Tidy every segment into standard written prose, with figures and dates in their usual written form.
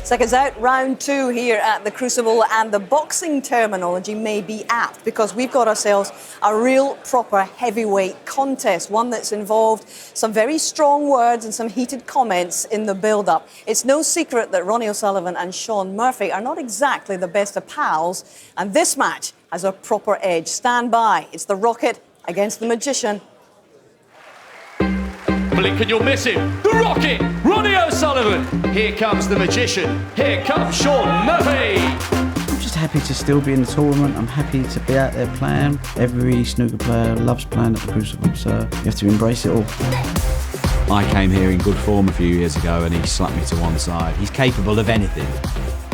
Seconds out, round two here at the Crucible, and the boxing terminology may be apt because we've got ourselves a real proper heavyweight contest, one that's involved some very strong words and some heated comments in the build-up. It's no secret that Ronnie O'Sullivan and Shaun Murphy are not exactly the best of pals, and this match has a proper edge. Stand by. It's the Rocket against the Magician. Blink and you'll miss him. The Rocket, Ronnie O'Sullivan. Here comes the Magician. Here comes Shaun Murphy. I'm just happy to still be in the tournament. I'm happy to be out there playing. Every snooker player loves playing at the Crucible, so you have to embrace it all. I came here in good form a few years ago and he slapped me to one side. He's capable of anything.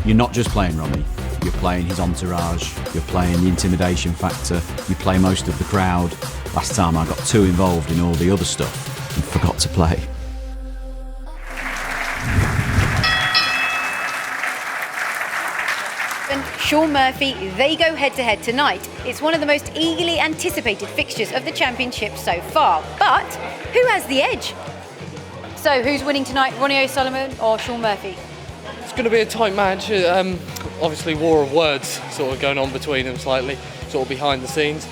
You're not just playing Ronnie. You're playing his entourage. You're playing the intimidation factor. You play most of the crowd. Last time I got too involved in all the other stuff and forgot to play. And Shaun Murphy, they go head-to-head tonight. It's one of the most eagerly anticipated fixtures of the championship so far. But who has the edge? So who's winning tonight, Ronnie O'Sullivan or Shaun Murphy? It's going to be a tight match. Obviously war of words sort of going on between them slightly, sort of behind the scenes.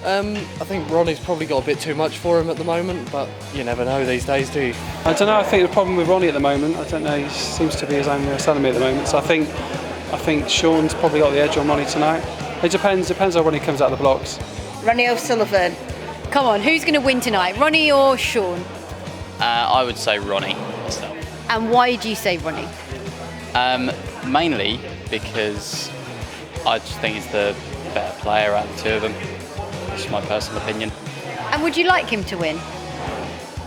I think Ronnie's probably got a bit too much for him at the moment, but you never know these days, do you? I don't know, I think the problem with Ronnie at the moment, I don't know, he seems to be his own O'Sullivan at the moment, so I think Shaun's probably got the edge on Ronnie tonight. It depends how Ronnie comes out of the blocks. Ronnie O'Sullivan. Come on, who's going to win tonight, Ronnie or Shaun? I would say Ronnie myself. And why do you say Ronnie? Mainly because I just think he's the better player out of the two of them. That's my personal opinion. And would you like him to win?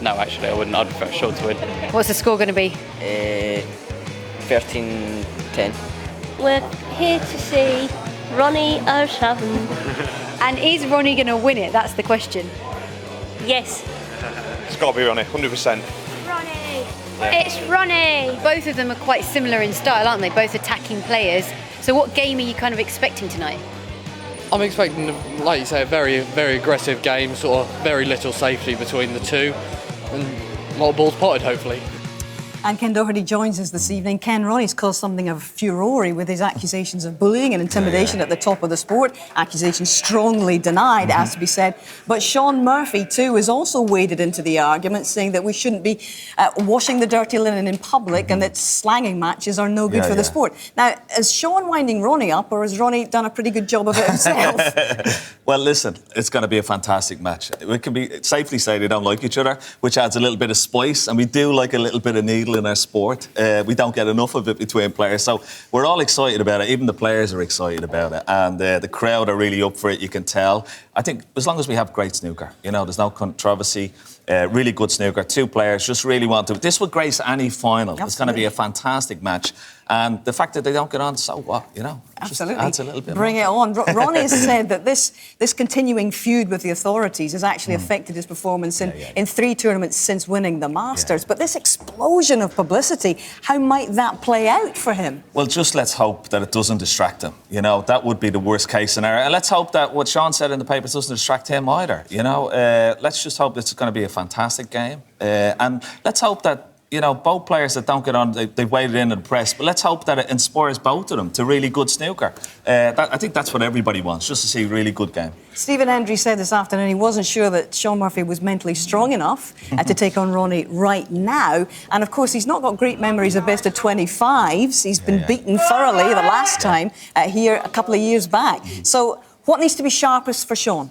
No, actually, I wouldn't. I'd prefer Shaun to win. What's the score going to be? 13-10. We're here to see Ronnie O'Sullivan. And is Ronnie going to win it? That's the question. Yes. It's got to be Ronnie, 100%. Ronnie! Yeah. It's Ronnie! Both of them are quite similar in style, aren't they? Both attacking players. So what game are you kind of expecting tonight? I'm expecting, like you say, a very, very aggressive game, sort of very little safety between the two, and a lot of balls potted, hopefully. And Ken Doherty joins us this evening. Ken, Ronnie's caused something of furore with his accusations of bullying and intimidation at the top of the sport. Accusations strongly denied, as to be said. But Shaun Murphy, too, has also waded into the argument, saying that we shouldn't be washing the dirty linen in public and that slanging matches are no good for the sport. Now, is Shaun winding Ronnie up, or has Ronnie done a pretty good job of it himself? Well, listen, it's going to be a fantastic match. We can safely say they don't like each other, which adds a little bit of spice, and we do like a little bit of needle in our sport. We don't get enough of it between players, so we're all excited about it. Even the players are excited about it, and the crowd are really up for it, you can tell. I think as long as we have great snooker, you know, there's no controversy, really good snooker, two players just really want to. This would grace any final. Absolutely. It's going to be a fantastic match, and the fact that they don't get on, so what, you know? Absolutely. Just adds a little bit Bring more. it on. Ronnie has said that this continuing feud with the authorities has actually affected his performance in 3 tournaments since winning the Masters. But this explosion of publicity, how might that play out for him? Well, just let's hope that it doesn't distract him. You know, that would be the worst case scenario. And let's hope that what Shaun said in the papers doesn't distract him either. You know, let's just hope it's going to be a fantastic game. And let's hope that, you know, both players that don't get on, they've waded in the press, but let's hope that it inspires both of them to really good snooker. I think that's what everybody wants, just to see a really good game. Stephen Hendry said this afternoon he wasn't sure that Shaun Murphy was mentally strong enough to take on Ronnie right now. And, of course, he's not got great memories of best of 25s. He's been beaten thoroughly the last time here a couple of years back. So what needs to be sharpest for Shaun?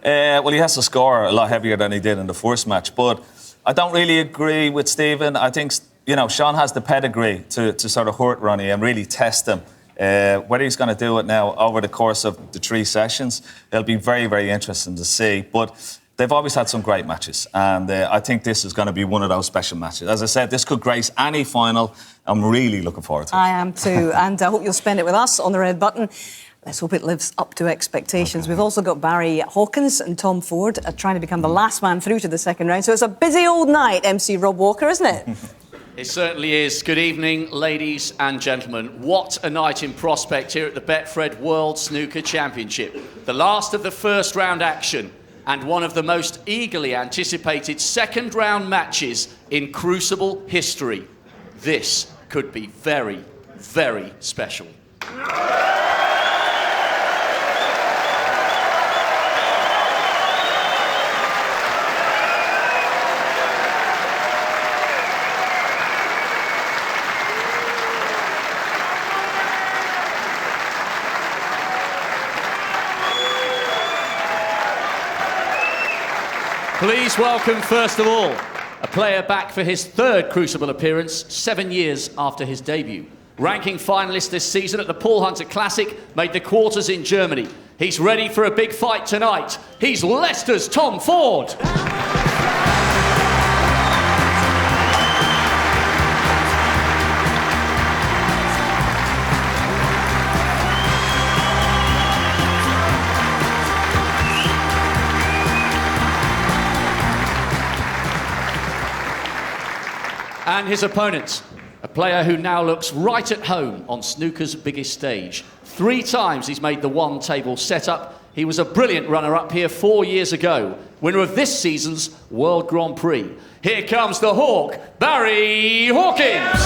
Well, he has to score a lot heavier than he did in the first match, but I don't really agree with Stephen. I think, you know, Shaun has the pedigree to sort of hurt Ronnie and really test him. Whether he's going to do it now over the course of the 3 sessions, it'll be very, very interesting to see. But they've always had some great matches, and I think this is going to be one of those special matches. As I said, this could grace any final. I'm really looking forward to it. I am too, and I hope you'll spend it with us on the red button. Let's hope it lives up to expectations. Okay. We've also got Barry Hawkins and Tom Ford trying to become the last man through to the second round. So it's a busy old night, MC Rob Walker, isn't it? It certainly is. Good evening, ladies and gentlemen. What a night in prospect here at the Betfred World Snooker Championship. The last of the first round action. and one of the most eagerly anticipated second-round matches in Crucible history. This could be very, very special. Please welcome, first of all, a player back for his third Crucible appearance 7 years after his debut. Ranking finalist this season at the Paul Hunter Classic, made the quarters in Germany. He's ready for a big fight tonight. He's Leicester's Tom Ford. And his opponent, a player who now looks right at home on snooker's biggest stage. 3 times he's made the one-table setup. He was a brilliant runner-up here 4 years ago, winner of this season's World Grand Prix. Here comes the Hawk, Barry Hawkins.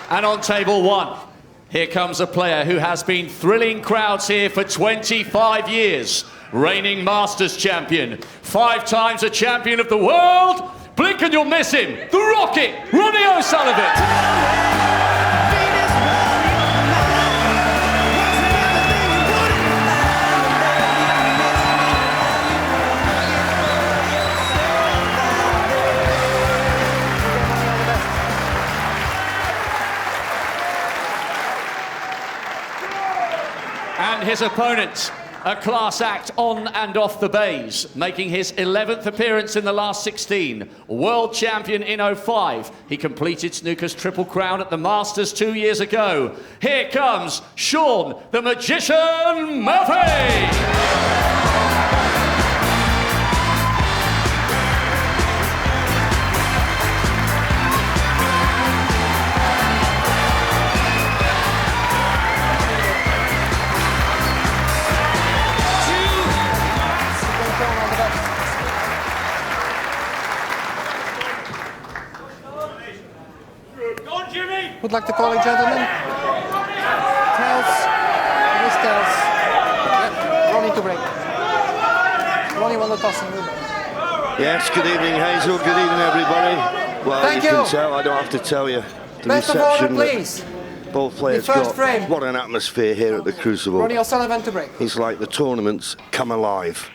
And on table 1, here comes a player who has been thrilling crowds here for 25 years. Reigning Masters champion, 5 times a champion of the world. Blink and you'll miss him. The Rocket, Ronnie O'Sullivan. And his opponent, a class act on and off the bays, making his 11th appearance in the last 16. World champion in 05. He completed snooker's Triple Crown at the Masters 2 years ago. Here comes Sean the Magician Murphy. Would like to call it, gentlemen. Tails. This tails. Yep. Ronnie to break. Ronnie won the toss and move. Yes, good evening, Hazel. Good evening, everybody. Well, Thank you. can tell, I don't have to tell you. The Best of reception order, please. Both players The first got. frame. What an atmosphere here at the Crucible. Ronnie O'Sullivan to break. It's like the tournament's come alive.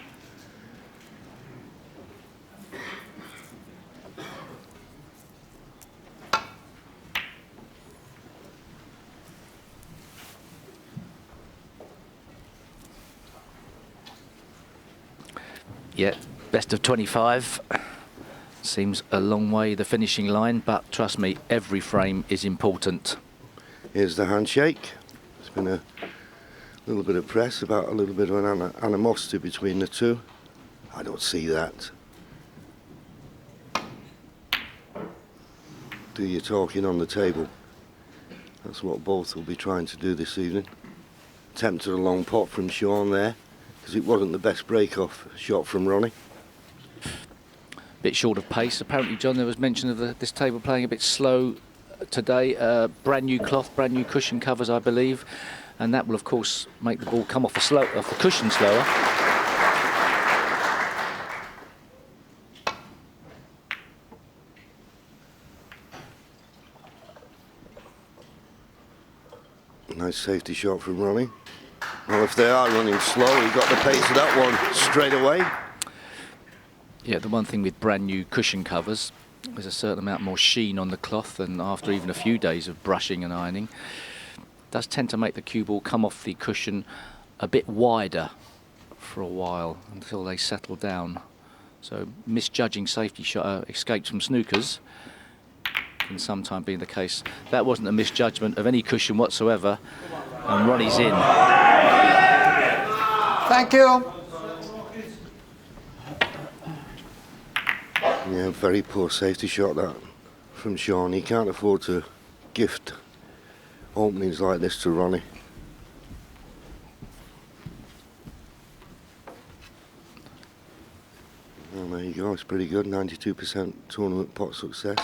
Yeah, best of 25. Seems a long way the finishing line, but trust me, every frame is important. Here's the handshake. There's been a little bit of press about a little bit of an animosity between the two. I don't see that. Do your talking on the table. That's what both will be trying to do this evening. Attempted a long pot from Sean there, because it wasn't the best break-off shot from Ronnie. Bit short of pace. Apparently, John, there was mention of this table playing a bit slow today. Brand new cloth, brand new cushion covers, I believe, and that will, of course, make the ball come off the cushion slower. Nice safety shot from Ronnie. Well, if they are running slow, he got the pace of that one straight away. Yeah, the one thing with brand new cushion covers, there's a certain amount more sheen on the cloth, and after even a few days of brushing and ironing, it does tend to make the cue ball come off the cushion a bit wider for a while until they settle down. So misjudging safety shot escapes from snookers can sometimes be the case. That wasn't a misjudgment of any cushion whatsoever, and Ronnie's in. Thank you. Yeah, very poor safety shot that from Sean. He can't afford to gift openings like this to Ronnie. Well, there you go, it's pretty good. 92% tournament pot success.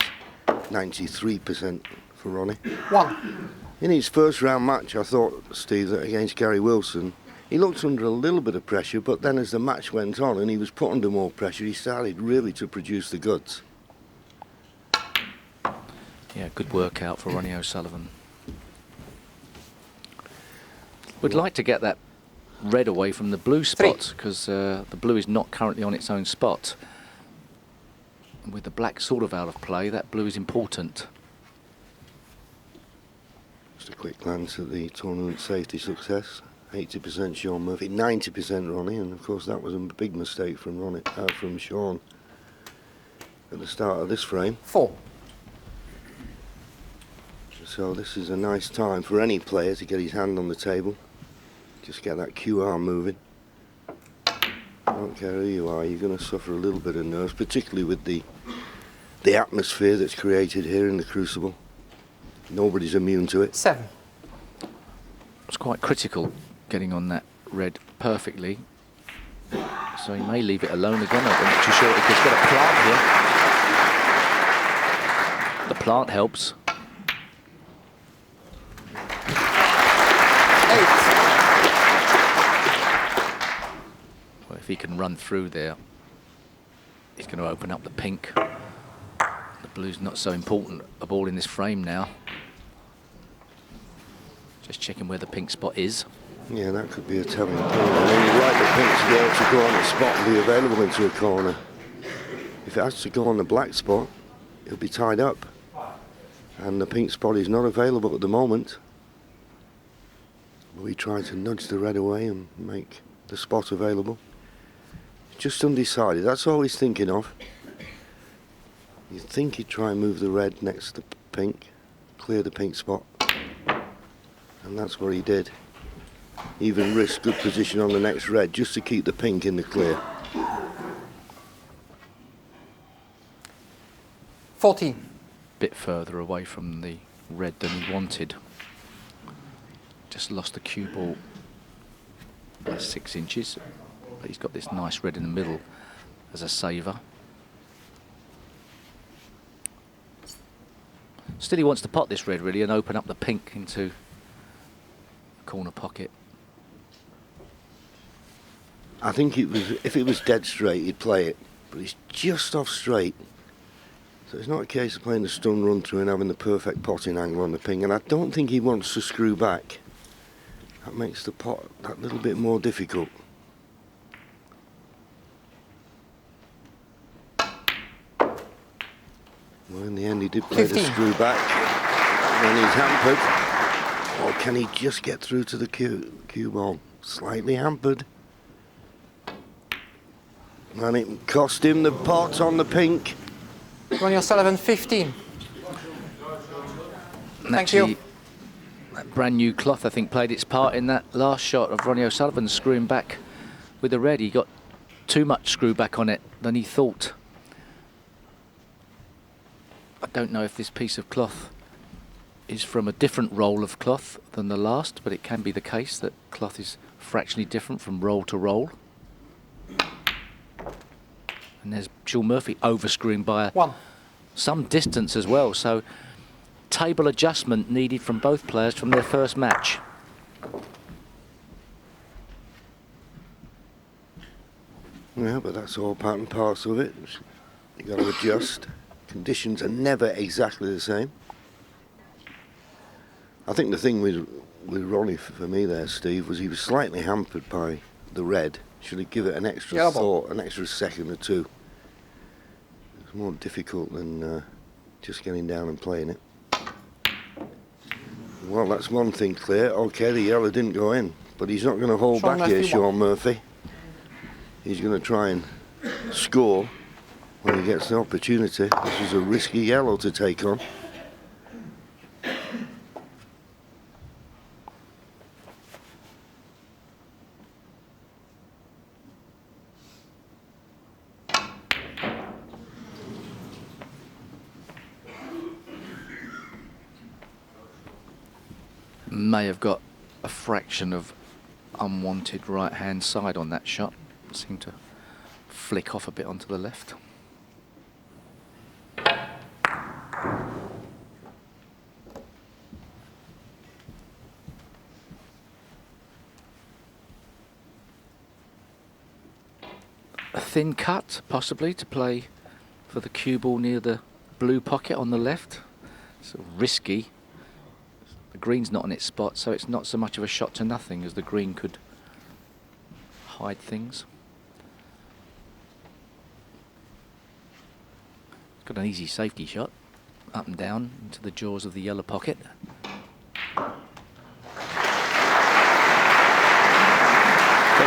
93% for Ronnie. 1. In his first round match, I thought, Steve, that against Gary Wilson, he looked under a little bit of pressure, but then as the match went on and he was put under more pressure, he started really to produce the goods. Yeah, good workout for Ronnie O'Sullivan. We'd like to get that red away from the blue spot, because the blue is not currently on its own spot. And with the black sort of out of play, that blue is important. Just a quick glance at the tournament safety success. 80% Sean Murphy, 90% Ronnie, and of course that was a big mistake from Ronnie, from Sean at the start of this frame. 4. So this is a nice time for any player to get his hand on the table. Just get that QR moving. I don't care who you are, you're going to suffer a little bit of nerves, particularly with the atmosphere that's created here in the Crucible. Nobody's immune to it. 7. It's quite critical getting on that red perfectly. So he may leave it alone again. I'm not too sure. He's got a plant here. The plant helps. 8. Well, if he can run through there, he's going to open up the pink. The blue's not so important a ball in this frame now. Just checking where the pink spot is. Yeah, that could be a telling point. I mean, you'd like the pink to be able to go on the spot and be available into a corner. If it has to go on the black spot, it'll be tied up. And the pink spot is not available at the moment. We try to nudge the red away and make the spot available. Just undecided, that's all he's thinking of. You'd think he'd try and move the red next to pink, clear the pink spot. And that's what he did. Even risked good position on the next red just to keep the pink in the clear. 14. Bit further away from the red than he wanted. Just lost the cue ball by 6 inches. But he's got this nice red in the middle as a saver. Still, he wants to pot this red really and open up the pink into the corner pocket. I think it was, if it was dead straight, he'd play it, but it's just off straight. So it's not a case of playing the stun run through and having the perfect potting angle on the ping, and I don't think he wants to screw back. That makes the pot that little bit more difficult. Well, in the end, he did play 15. the screw back, and he's hampered. Or can he just get through to the cue ball? Slightly hampered. And it cost him the pot on the pink. Ronnie O'Sullivan, 15. Thank you. That brand new cloth, I think, played its part in that last shot of Ronnie O'Sullivan screwing back with the red. He got too much screw back on it than he thought. I don't know if this piece of cloth is from a different roll of cloth than the last, but it can be the case that cloth is fractionally different from roll to roll. And there's Sean Murphy over-screwing by some distance as well. So table adjustment needed from both players from their first match. Yeah, but that's all part and parcel of it. You've got to adjust. Conditions are never exactly the same. I think the thing with Ronnie for me there, Steve, was he was slightly hampered by the red. Should he give it an extra thought, an extra second or two? It's more difficult than just getting down and playing it. Well, that's one thing clear. Okay, the yellow didn't go in, but he's not going to hold back here, Sean Murphy. He's going to try and score when he gets the opportunity. This is a risky yellow to take on. may have got a fraction of unwanted right-hand side on that shot. Seemed to flick off a bit onto the left. A thin cut, possibly, to play for the cue ball near the blue pocket on the left. So risky. The green's not on its spot, so it's not so much of a shot to nothing as the green could hide things. Got an easy safety shot, up and down into the jaws of the yellow pocket. But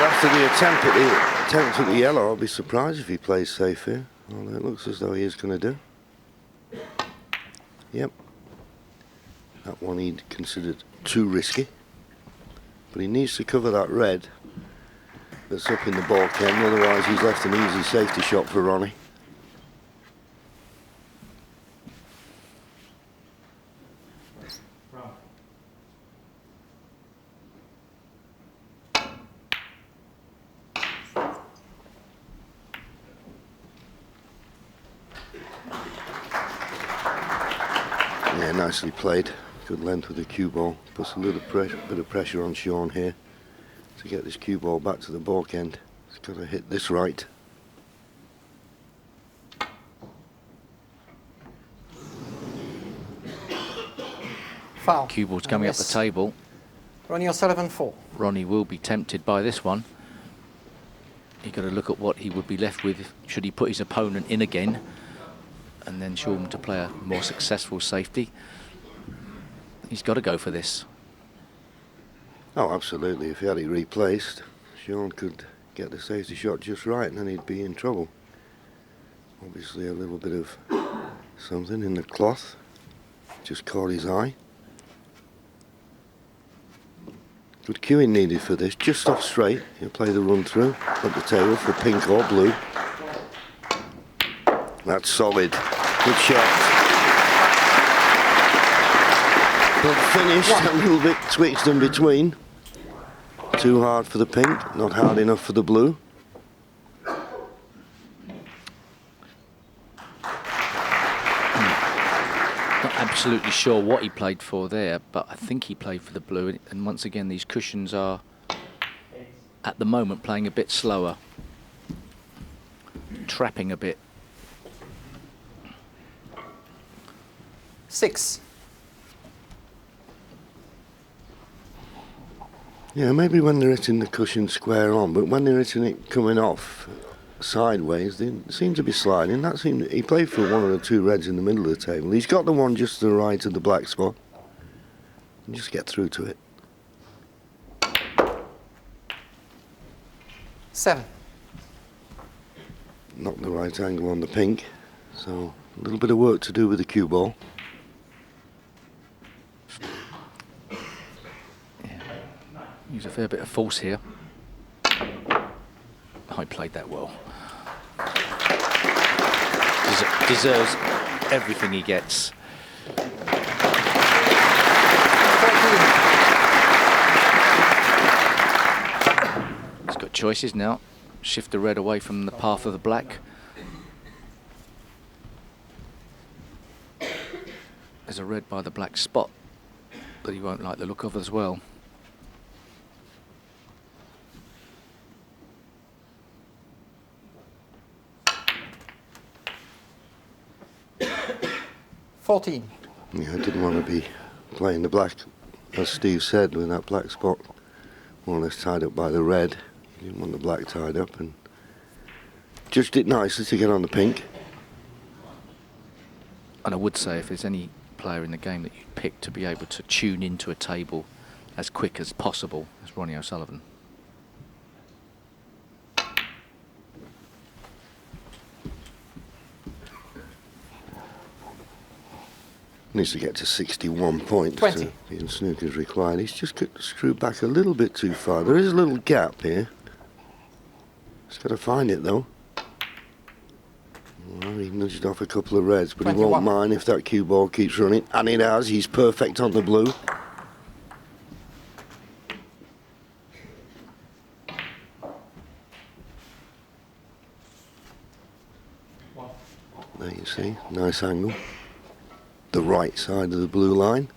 after the attempt at the yellow, I'll be surprised if he plays safe here. Well, it looks as though he is going to do. Yep. That one he'd considered too risky. But he needs to cover that red that's up in the baulk end, otherwise he's left an easy safety shot for Ronnie. Yeah, nicely played. Good length with the cue ball. Puts a little bit of pressure on Sean here to get this cue ball back to the baulk end. He's got to hit this right. Foul. Cue ball's coming up the table. Ronnie O'Sullivan 4. Ronnie will be tempted by this one. You've got to look at what he would be left with should he put his opponent in again and then Sean to play a more successful safety. He's got to go for this. Oh, absolutely. If he had it replaced, Sean could get the safety shot just right and then he'd be in trouble. Obviously a little bit of something in the cloth. Just caught his eye. Good cueing needed for this. Just off straight. He'll play the run through at the table for pink or blue. That's solid. Good shot. But finished a little bit twitched in between. Too hard for the pink, not hard enough for the blue. Not absolutely sure what he played for there, but I think he played for the blue. And once again, these cushions are, at the moment, playing a bit slower. Trapping a bit. 6. Yeah, maybe when they're hitting the cushion square on, but when they're hitting it coming off sideways, they seem to be sliding. He played for one of the two reds in the middle of the table. He's got the one just to the right of the black spot. And just get through to it. 7. Not the right angle on the pink, so a little bit of work to do with the cue ball. Use a fair bit of force here. Oh, he played that well. Deserves everything he gets. He's got choices now. Shift the red away from the path of the black. There's a red by the black spot that he won't like the look of as well. Yeah, I didn't want to be playing the black, as Steve said, with that black spot more or less tied up by the red. He didn't want the black tied up and judged it nicely to get on the pink. And I would say if there's any player in the game that you'd pick to be able to tune into a table as quick as possible, it's Ronnie O'Sullivan. Needs to get to 61 points 20. to be in Snooker's required. He's just screwed back a little bit too far. There is a little gap here. He's got to find it though. Well, he nudged off a couple of reds, but 21. He won't mind if that cue ball keeps running. And it has. He's perfect on the blue. There you see, nice angle. The right side of the blue line.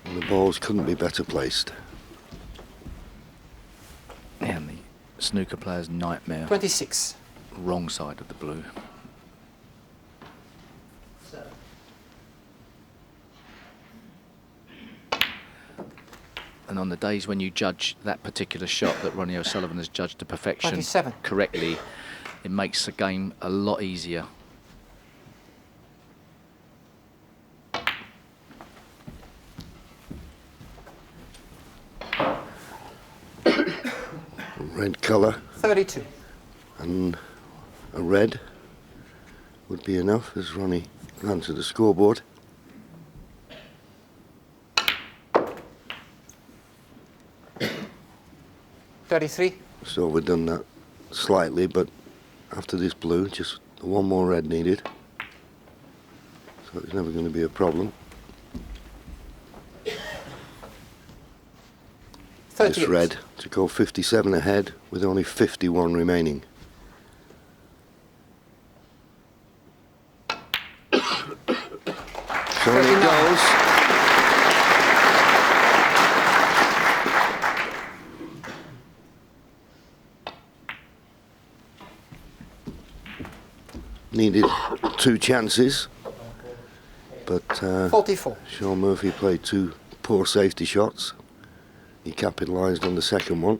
And the balls couldn't be better placed. And the snooker player's nightmare. 26. Wrong side of the blue. And on the days when you judge that particular shot that Ronnie O'Sullivan has judged to perfection 27. correctly, it makes the game a lot easier. Red colour. 32. And a red would be enough as Ronnie glanced at the scoreboard. So we've done that slightly, but after this blue, just one more red needed. So it's never going to be a problem. This red to go 57 ahead with only 51 remaining. So it goes. Needed 2 chances, but 44. Sean Murphy played 2 poor safety shots. He capitalised on the second one.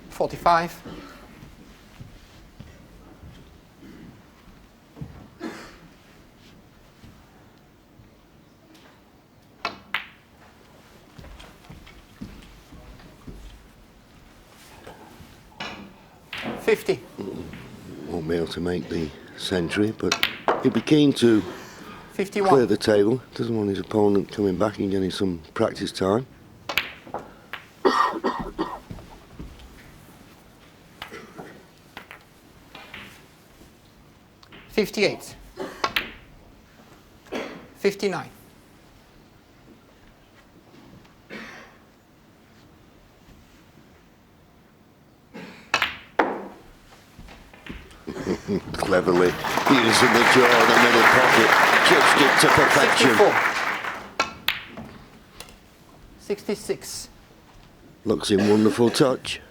45. Won't be able to make the century, but he'd be keen to 51. Clear the table. Doesn't want his opponent coming back and getting some practice time. $58. 59. Cleverly using the jaw in the middle pocket, judged it to perfection. 66. Looks in wonderful touch.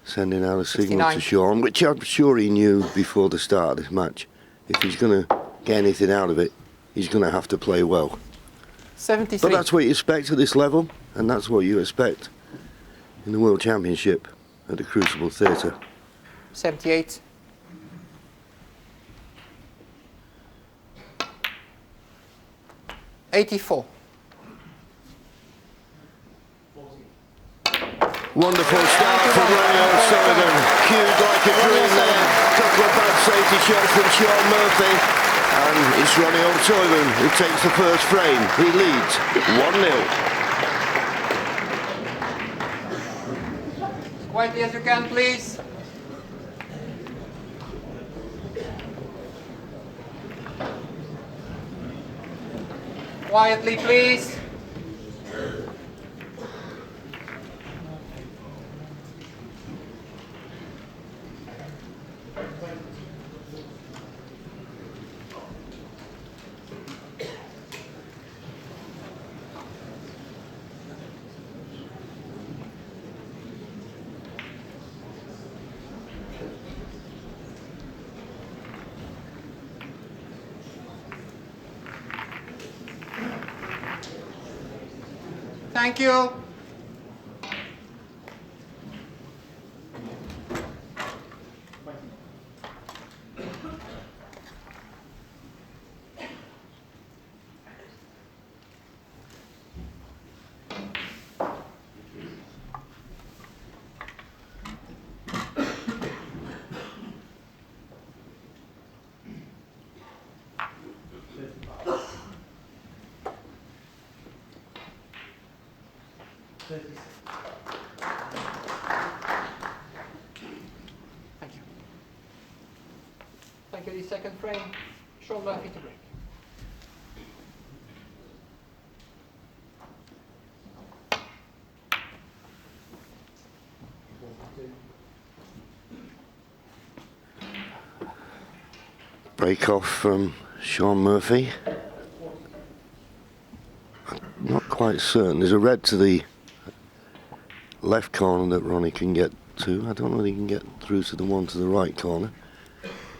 Sending out a signal 69. to Sean, which I'm sure he knew before the start of this match. If he's going to get anything out of it, he's going to have to play well. 73. But that's what you expect at this level, and that's what you expect in the World Championship at the Crucible Theatre. 78. $84. Wonderful start from Ronnie O'Sullivan. Cued like a dream there. Couple of bad safety shots from Sean Murphy. And it's Ronnie O'Sullivan who takes the first frame. He leads 1-0. Quietly as you can, please. Quietly, please. Thank you. Thank you. Thank you. The second frame, Sean Murphy to break. Break off from Sean Murphy. I'm not quite certain. There's a red to the left corner that Ronnie can get to. I don't know if he can get through to the one to the right corner,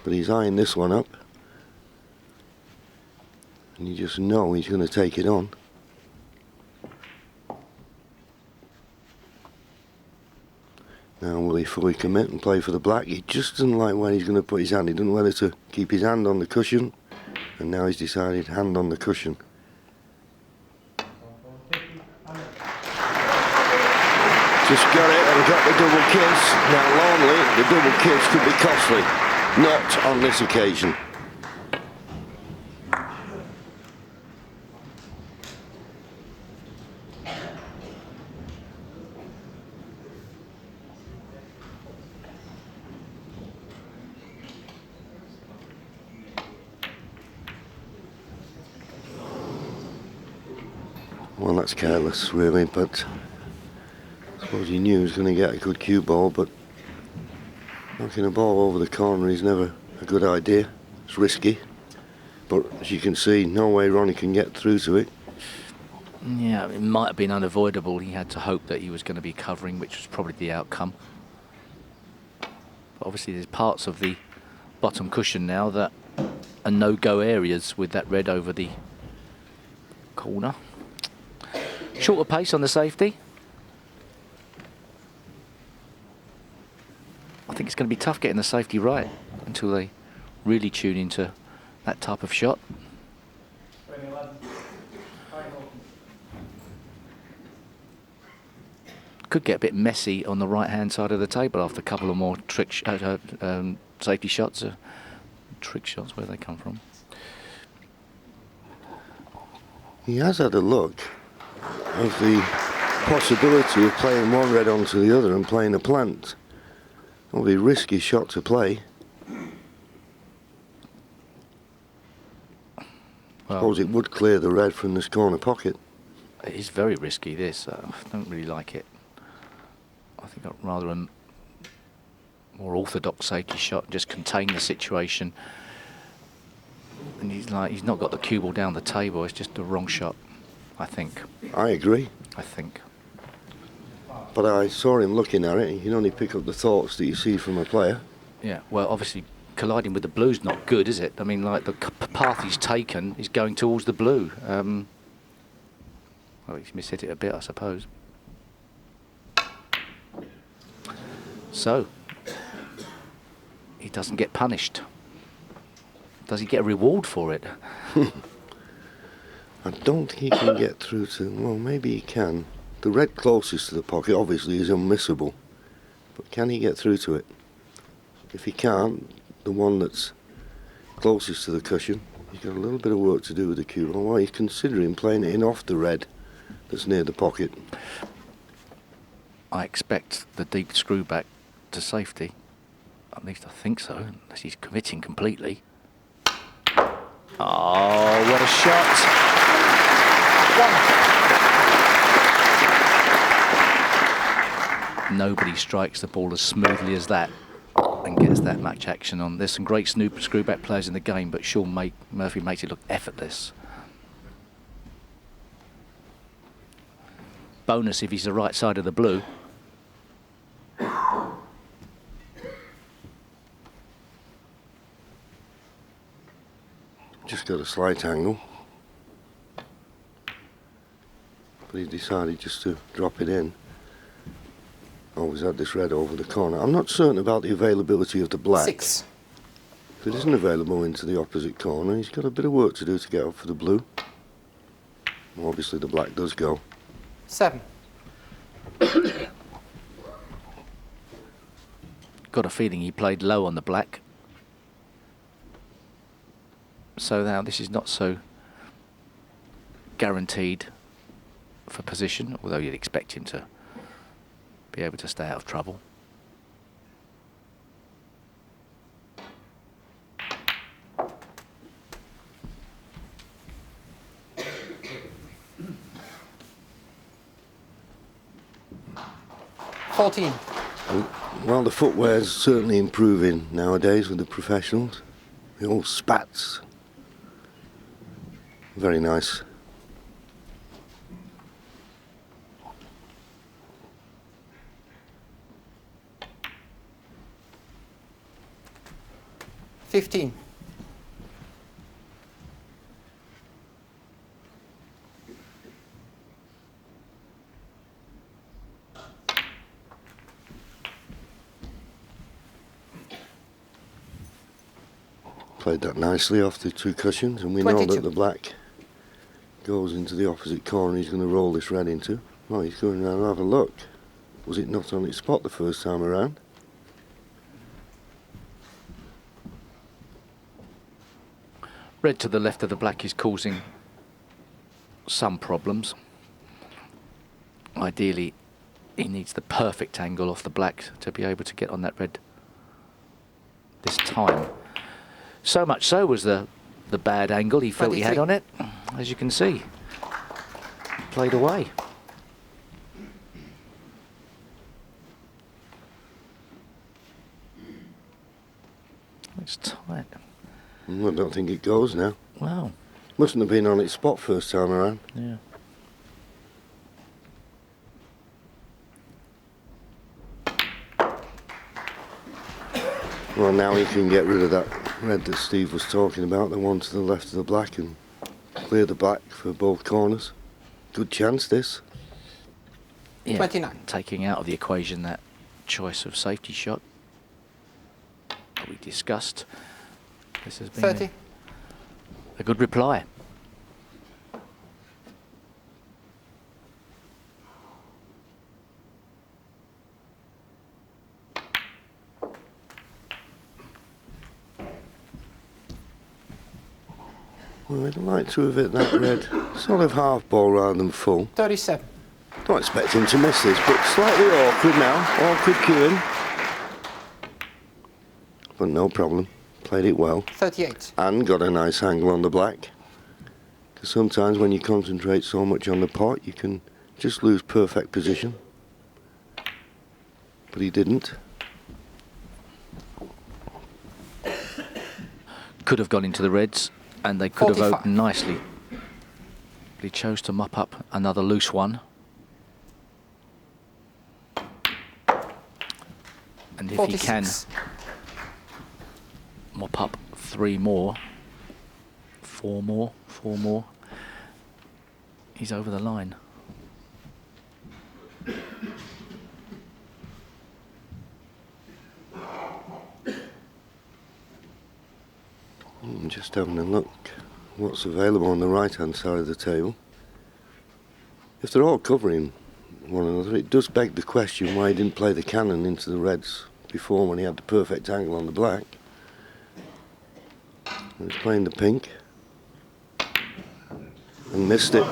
but he's eyeing this one up. And you just know he's going to take it on. Now will he fully commit and play for the black? He just doesn't like where he's going to put his hand. He doesn't know whether to keep his hand on the cushion, and now he's decided hand on the cushion. Just got it and got the double kiss. Now normally the double kiss could be costly. Not on this occasion. Well, that's careless, really, but I suppose he knew he was going to get a good cue ball, but knocking a ball over the corner is never a good idea. It's risky, but as you can see, no way Ronnie can get through to it. Yeah, it might have been unavoidable. He had to hope that he was going to be covering, which was probably the outcome. But obviously, there's parts of the bottom cushion now that are no-go areas with that red over the corner. Shorter pace on the safety. I think it's going to be tough getting the safety right until they really tune into that type of shot. Could get a bit messy on the right-hand side of the table after a couple of more safety shots. Trick shots, where they come from. He has had a look of the possibility of playing one red onto the other and playing a plant. It will be a risky shot to play. Well, I suppose it would clear the red from this corner pocket. It is very risky, this. I don't really like it. I think I'd rather a more orthodox safety shot, just contain the situation. And he's not got the cue ball down the table. It's just the wrong shot, I think. I agree. I think. But I saw him looking at it. You can only pick up the thoughts that you see from a player. Yeah, well, obviously colliding with the blue's not good, is it? I mean, like the path he's taken is going towards the blue. Well, he's mishit it a bit, I suppose. So, he doesn't get punished. Does he get a reward for it? I don't think he can get through to... Well, maybe he can. The red closest to the pocket, obviously, is unmissable. But can he get through to it? If he can't, the one that's closest to the cushion, he's got a little bit of work to do with the cue ball. Well, he's considering playing it in off the red that's near the pocket. I expect the deep screw back to safety. At least I think so, unless he's committing completely. Oh, what a shot! Nobody strikes the ball as smoothly as that and gets that much action on. There's some great screwback players in the game, but Sean Murphy makes it look effortless. Bonus if he's the right side of the blue. Just got a slight angle. But he decided just to drop it in. Always had this red over the corner. I'm not certain about the availability of the black. 6. If it isn't available into the opposite corner, he's got a bit of work to do to get up for the blue. Well, obviously the black does go. 7. Got a feeling he played low on the black. So now this is not so guaranteed for position, although you'd expect him to be able to stay out of trouble. Well, the footwear's certainly improving nowadays with the professionals. The old spats. Very nice. $15. Played that nicely off the 2 cushions, and we know 22. that the black goes into the opposite corner. He's going to roll this red into. Oh, he's going around and have a look. Was it not on its spot the first time around? Red to the left of the black is causing some problems. Ideally, he needs the perfect angle off the black to be able to get on that red this time. So much so was the bad angle he felt he had on it. As you can see, played away. It's tight. I don't think it goes now. Wow. Mustn't have been on its spot first time around. Yeah. Well, now he can get rid of that red that Steve was talking about, the one to the left of the black, and clear the black for both corners. Good chance, this. Yeah, 29. Taking out of the equation that choice of safety shot that we discussed. This has been 30. a good reply. Well, I'd like to have hit that red sort of half ball rather than full. 37. Don't expect him to miss this, but slightly awkward now. Awkward queuing. But no problem. Played it well. 38. And got a nice angle on the black. Because sometimes when you concentrate so much on the pot, you can just lose perfect position. But he didn't. Could have gone into the reds, and they could 45. have opened nicely. But he chose to mop up another loose one. And if 46. he can mop up 3 more, 4 more, he's over the line. I'm just having a look what's available on the right hand side of the table. If they're all covering one another, it does beg the question why he didn't play the cannon into the reds before when he had the perfect angle on the black. He's playing the pink and missed it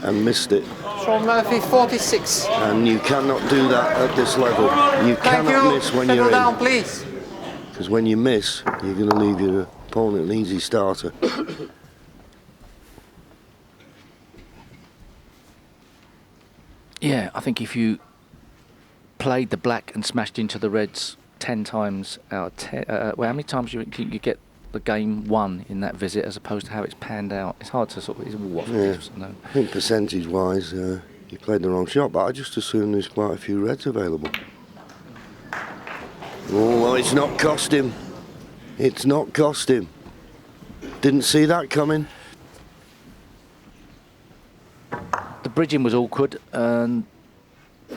and missed it. Sean Murphy, 46. And you cannot do that at this level. You cannot miss when you're down, in. please. Because when you miss, you're going to leave your opponent an easy starter. Yeah, I think if you played the black and smashed into the reds 10 times out of 10, well, how many times you get the game won in that visit as opposed to how it's panned out? It's hard to sort of, it's all what Yeah, I think percentage-wise, he played the wrong shot, but I just assume there's quite a few reds available. Oh, well, it's not cost him. It's not cost him. Didn't see that coming. The bridging was awkward, and I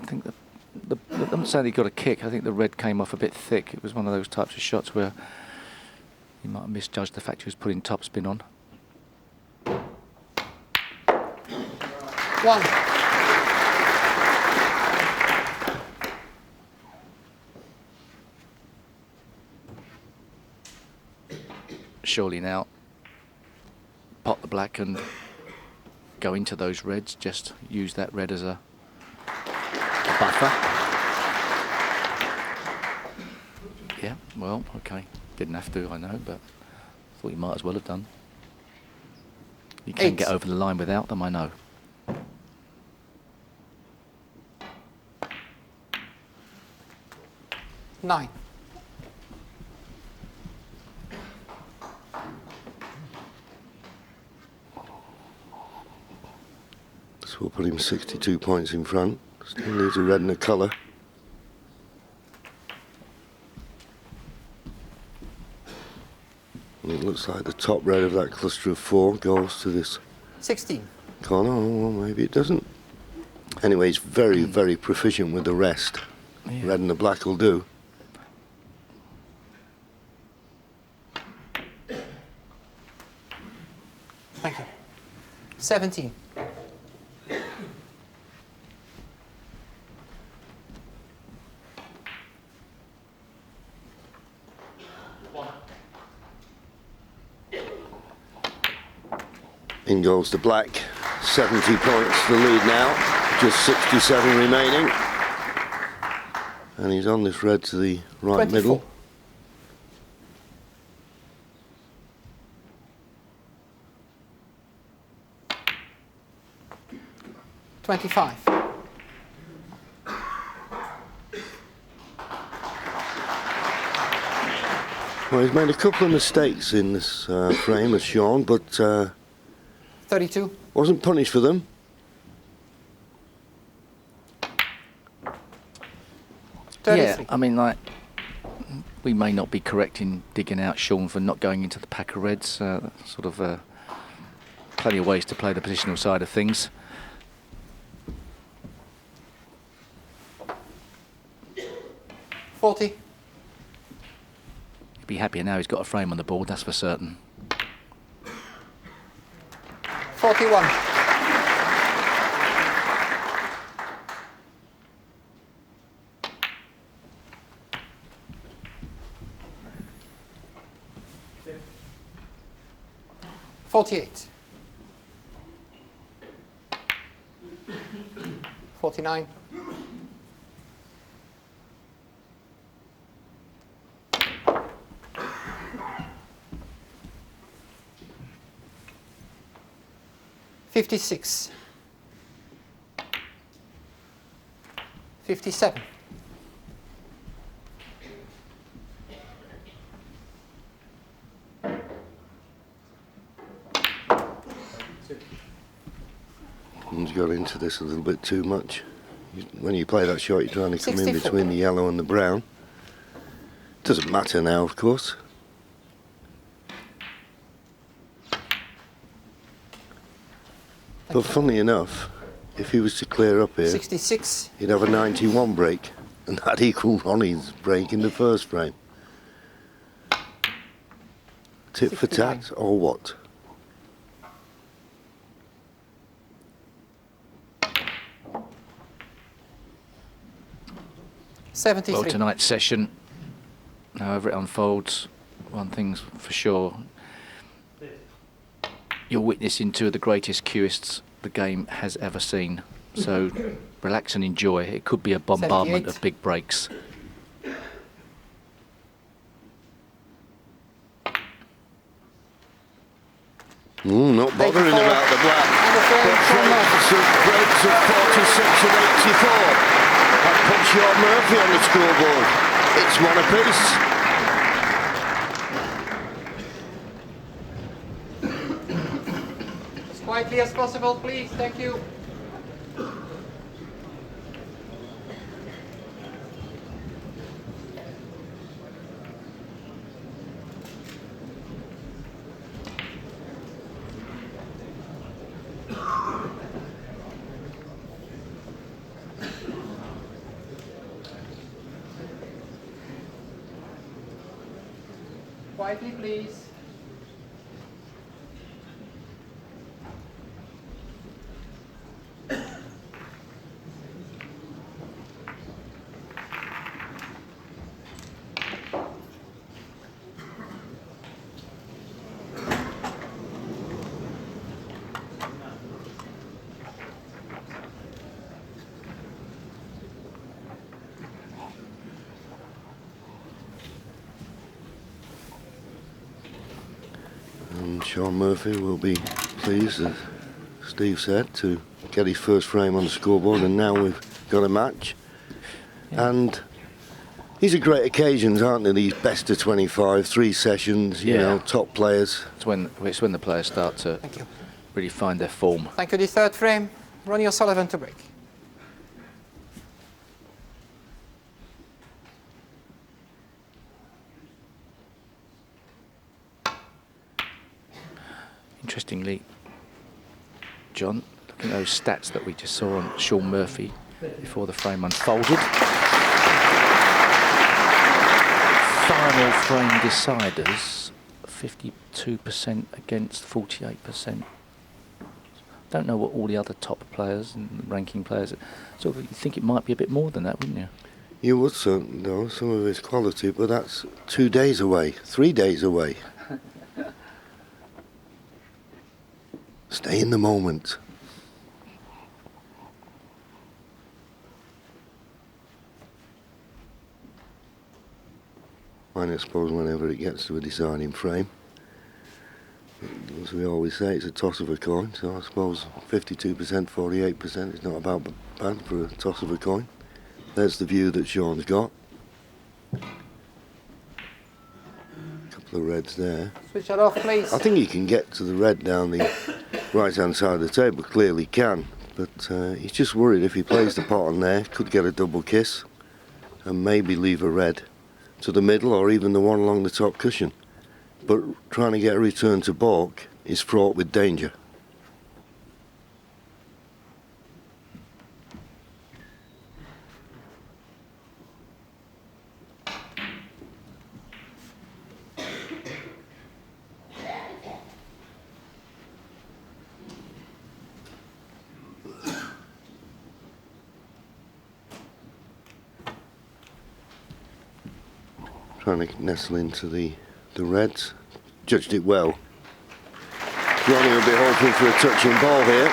think I'm not saying he got a kick. I think the red came off a bit thick. It was one of those types of shots where he might have misjudged the fact he was putting topspin on. 1. Surely now, pot the black and go into those reds. Just use that red as a buffer. Yeah, well, okay. Didn't have to, I know, but thought you might as well have done. You can 8. get over the line without them, I know. Nine. So we'll put him 62 points in front. Still needs a red and a colour. And it looks like the top red of that cluster of 4 goes to this 16. corner. Oh, well, maybe it doesn't. Anyway, he's very, very proficient with the rest. Yeah. Red and the black will do. Thank you. 17. In goes the black. 70 points the lead now. Just 67 remaining. And he's on this red to the right 24. middle. $25. Well, he's made a couple of mistakes in this frame, as Sean, but 32. wasn't punished for them. Yeah, I mean, like, we may not be correct in digging out Sean for not going into the pack of reds. Sort of plenty of ways to play the positional side of things. $40. He'd be happier now he's got a frame on the board, that's for certain. 41. $48. 49. $56. 57. He's got into this a little bit too much. When you play that shot, you're trying to come in 64. between the yellow and the brown. Doesn't matter now, of course. But funnily enough, if he was to clear up here, 66. he'd have a 91 break, and that equaled Ronnie's break in the first frame. Tit for 69. tat, or what? Well, tonight's session, however it unfolds, one thing's for sure. You're witnessing two of the greatest cueists the game has ever seen. So relax and enjoy. It could be a bombardment 78. of big breaks. Not bothering about the black. But breaks of 46 and 84. That puts Sean Murphy on the scoreboard. It's one apiece. As quietly as possible, please. Thank you. Quietly, please. And Sean Murphy will be pleased, as Steve said, to get his first frame on the scoreboard, and now we've got a match. And these are great occasions, aren't they? These best of 25, 3 sessions, you know, top players. It's when the players start to really find their form. Thank you. The third frame. Ronnie O'Sullivan to break. Interestingly, John, looking at those stats that we just saw on Sean Murphy before the frame unfolded. Final frame deciders, 52% against 48%. Don't know what all the other top players and ranking players. So you think it might be a bit more than that, wouldn't you? You would certainly know some of his quality, but that's 2 days away, 3 days away. Stay in the moment. And I suppose whenever it gets to a deciding frame, as we always say, it's a toss of a coin. So I suppose 52%, 48% is not about bad for a toss of a coin. There's the view that Sean's got. A couple of reds there. Switch that off, please. I think he can get to the red down the right-hand side of the table, clearly can. But he's just worried if he plays the pot on there, could get a double kiss and maybe leave a red to the middle or even the one along the top cushion. But trying to get a return to baulk is fraught with danger. Trying to nestle into the reds. Judged it well. Ronnie will be hoping for a touching ball here.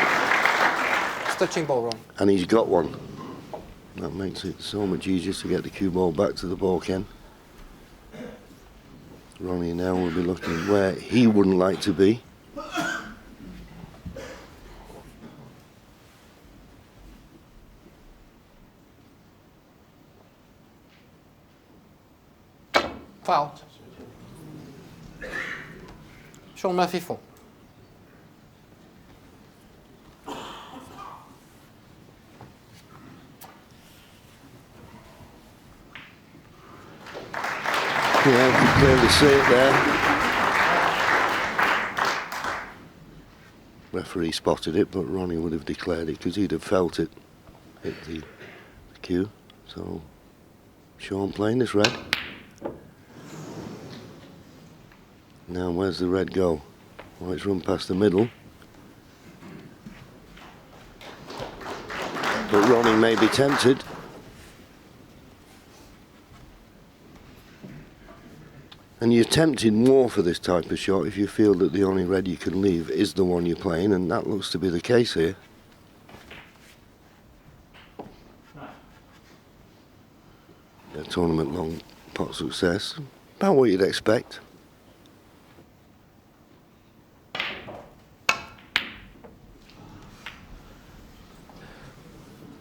It's touching ball, Ron. And he's got one. That makes it so much easier to get the cue ball back to the baulk end. Ronnie now will be looking where he wouldn't like to be. Foul. Sean Murphy 4. Yeah, you can clearly see it there. Referee spotted it, but Ronnie would have declared it because he'd have felt it hit the cue. So, Sean playing this red. Now, where's the red go? Well, it's run past the middle. But Ronnie may be tempted. And you're tempted more for this type of shot if you feel that the only red you can leave is the one you're playing, and that looks to be the case here. A tournament-long pot success. About what you'd expect.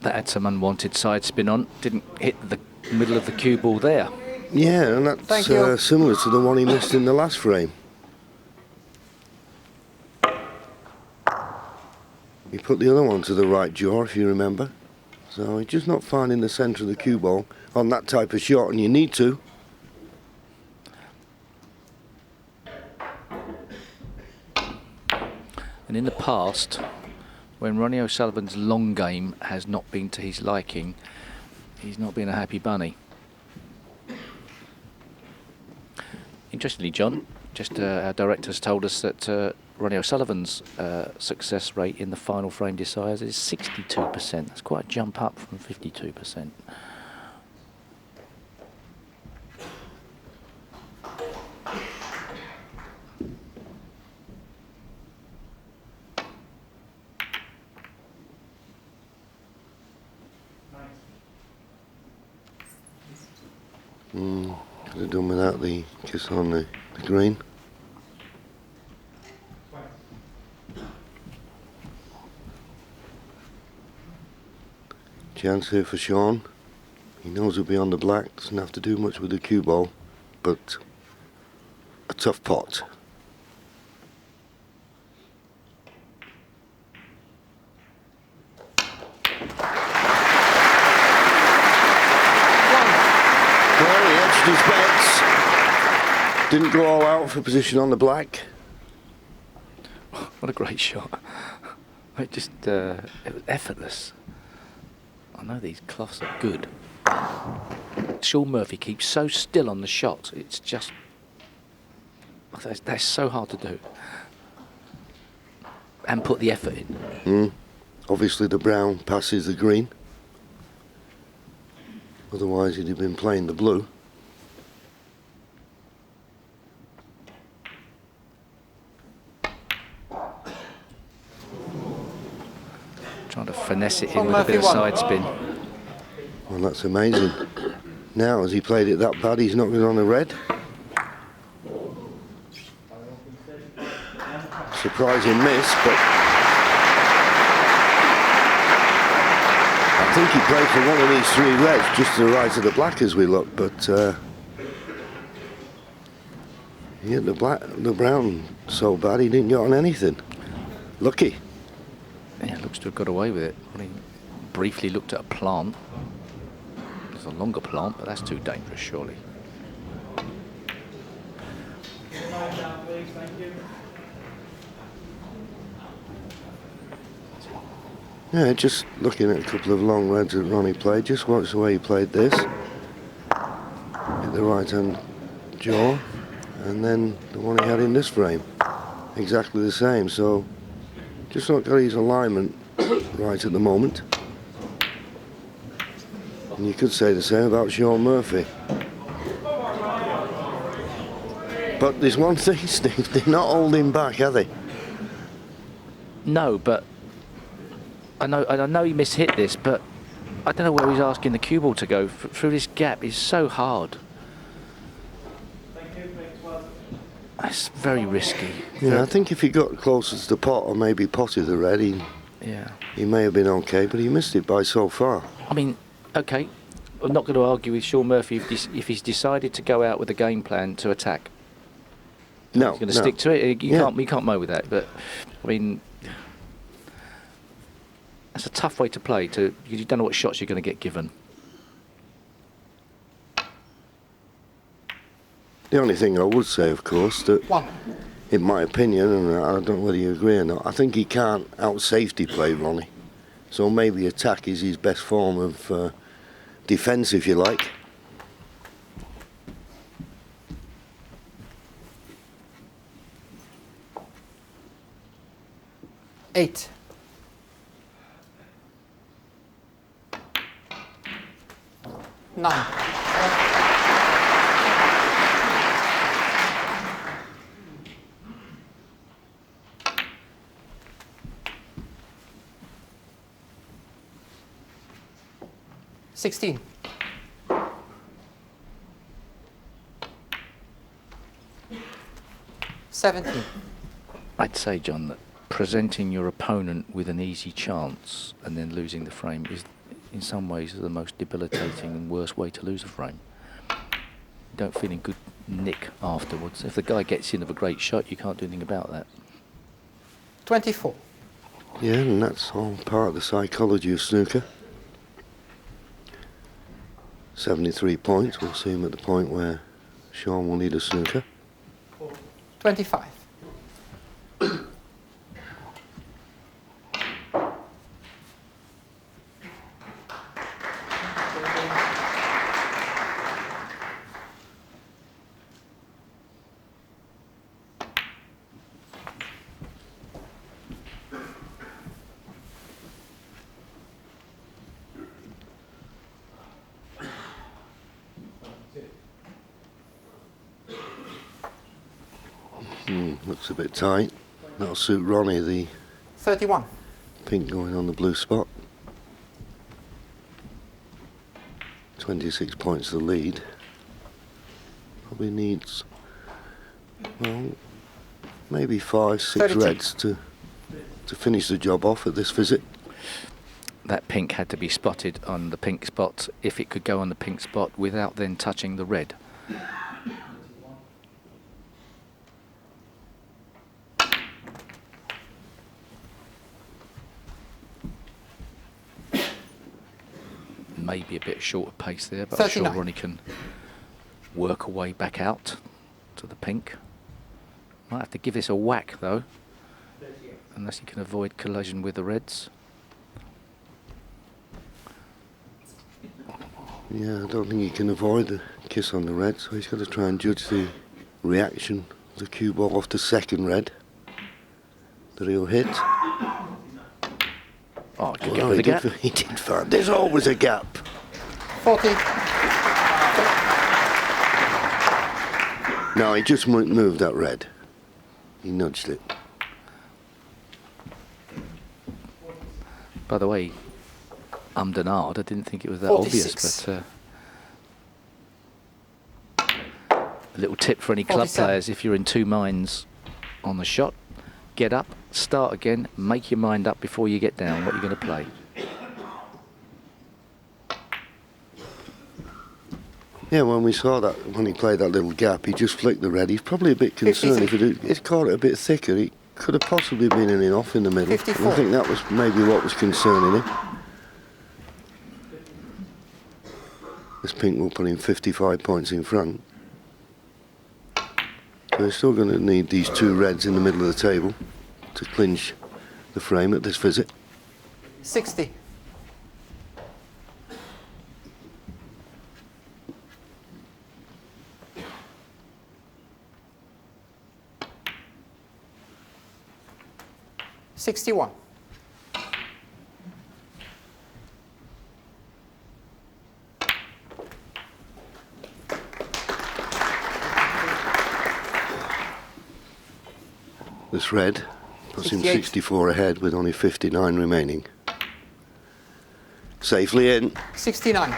That had some unwanted side spin on, didn't hit the middle of the cue ball there. Yeah, and that's similar to the one he missed in the last frame. He put the other one to the right jaw, if you remember. So he's just not finding the centre of the cue ball on that type of shot, and you need to. And in the past, when Ronnie O'Sullivan's long game has not been to his liking, he's not been a happy bunny. Interestingly, John, just our directors told us that Ronnie O'Sullivan's success rate in the final frame deciders is 62%. That's quite a jump up from 52%. Could have done without the kiss on the green. Chance here for Sean. He knows he'll be on the black, doesn't have to do much with the cue ball, but a tough pot. didn't go all out for position on the black. What a great shot. It just, it was effortless. I know these cloths are good. Sean Murphy keeps so still on the shot. It's just, that's so hard to do. And put the effort in. Obviously the brown passes the green. Otherwise he'd have been playing the blue. Trying to finesse it in with a bit of side spin. Well, that's amazing. Now, has he played it that bad, he's not going on the red? Surprising miss, but I think he played for one of these 3 reds, just to the right of the black as we look, but he hit the brown so bad he didn't get on anything. Lucky. Yeah, looks to have got away with it. I mean, briefly looked at a plant. It's a longer plant, but that's too dangerous, surely. Yeah, just looking at a couple of long reds that Ronnie played, just watch the way he played this. Hit the right hand jaw, and then the one he had in this frame. Exactly the same, so just not got his alignment right at the moment. And you could say the same about Sean Murphy. But there's one thing, Steve, they're not holding back, are they? No, but I know he mishit this, but I don't know where he's asking the cue ball to go. Through this gap is so hard. It's very risky. Yeah, I think if he got closer to the pot or maybe potted the red, he may have been okay, but he missed it by so far. I mean, okay, I'm not going to argue with Sean Murphy if he's decided to go out with a game plan to attack. No, he's going to stick to it. You can't mow with that. But I mean, that's a tough way to play. You don't know what shots you're going to get given. The only thing I would say, of course, that in my opinion, and I don't know whether you agree or not, I think he can't out-safety play Ronnie. So maybe attack is his best form of defence, if you like. Eight. Nine. $16. $17. I'd say, John, that presenting your opponent with an easy chance and then losing the frame is, in some ways, the most debilitating and worst way to lose a frame. You don't feel in good nick afterwards. If the guy gets in of a great shot, you can't do anything about that. 24. Yeah, and that's all part of the psychology of snooker. 73 points. We'll see him at the point where Sean will need a snooker. 25. Looks a bit tight. That'll suit Ronnie, the 31. pink going on the blue spot. 26 points the lead. Probably needs, well, maybe 5, 6 32. reds to finish the job off at this visit. That pink had to be spotted on the pink spot if it could go on the pink spot without then touching the red. Maybe a bit short of pace there, but I'm sure 39. Ronnie can work a way back out to the pink. Might have to give this a whack though, unless he can avoid collision with the reds. Yeah, I don't think he can avoid the kiss on the red, so he's got to try and judge the reaction of the cue ball off the second red that he'll hit. Oh, good well, he did find. There's always a gap. 40. No, he just moved that red. He nudged it. By the way, Denard, I didn't think it was that 46. obvious, but a little tip for any club 47. players: if you're in two minds on the shot, get up, start again, make your mind up before you get down what you're going to play. Yeah, when we saw that, when he played that little gap, he just flicked the red. He's probably a bit concerned if he'd caught it a bit thicker. He could have possibly been in and off in the middle. 54. And I think that was maybe what was concerning him. This pink will put him 55 points in front. So we're still going to need these two reds in the middle of the table to clinch the frame at this visit. 60. $61. This red puts him 68. 64 ahead with only 59 remaining. Safely in. 69.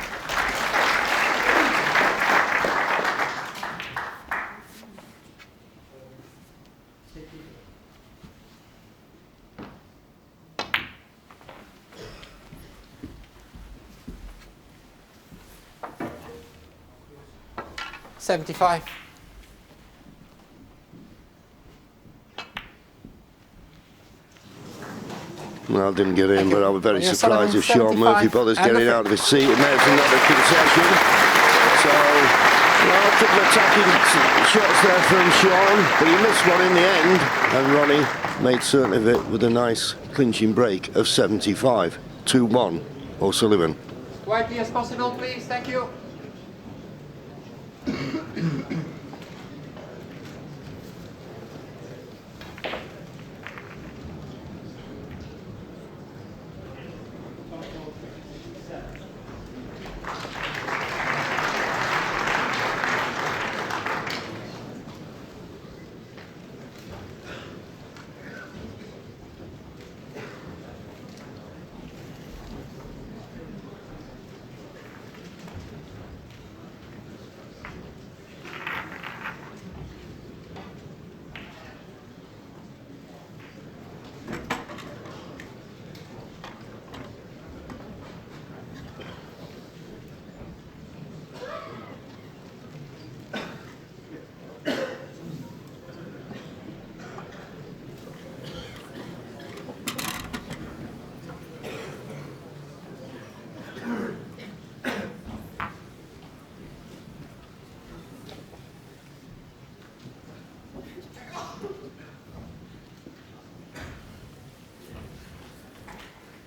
$75. Well, didn't get in, but I was very Yeah, surprised if Sean 75 Murphy bothers and getting the out of his seat. It may have not a concession. So, well, a couple of attacking shots there from Sean, but he missed one in the end. And Ronnie made certain of it with a nice clinching break of 75. 2-1, O'Sullivan. Quietly as possible, please. Thank you.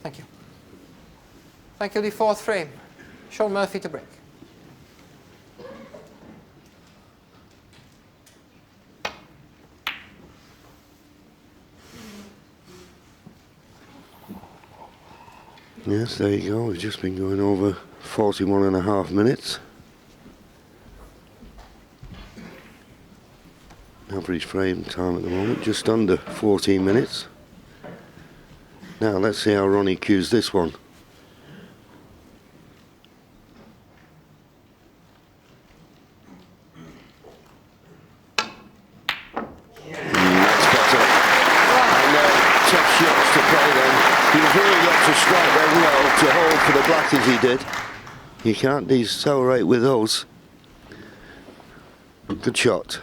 Thank you. Thank you. The fourth frame. Sean Murphy to break. Yes, there you go. We've just been going over 41.5 minutes. Average frame time at the moment, just under 14 minutes. Now let's see how Ronnie cues this one. That's better. And tough shots to play then. You've really got to strike them well to hold for the black as he did. You can't decelerate with those. Good shot.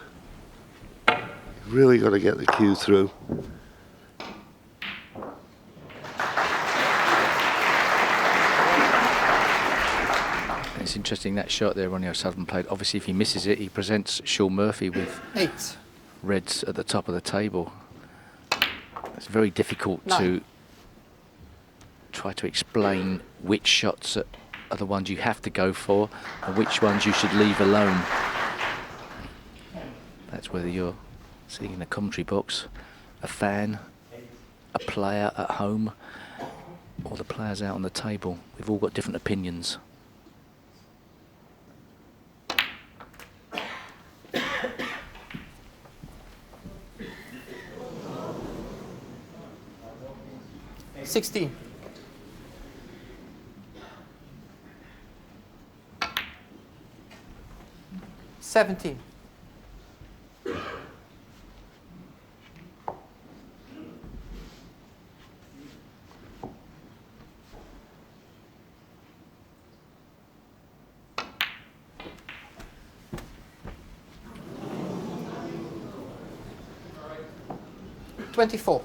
Really got to get the cue through. It's interesting that shot there Ronnie O'Sullivan played. Obviously, if he misses it, he presents Sean Murphy with 8. reds at the top of the table. It's very difficult to try to explain which shots are the ones you have to go for and which ones you should leave alone. That's whether you're sitting in the commentary box, a fan, a player at home, or the players out on the table. We've all got different opinions. $16. 17. 24.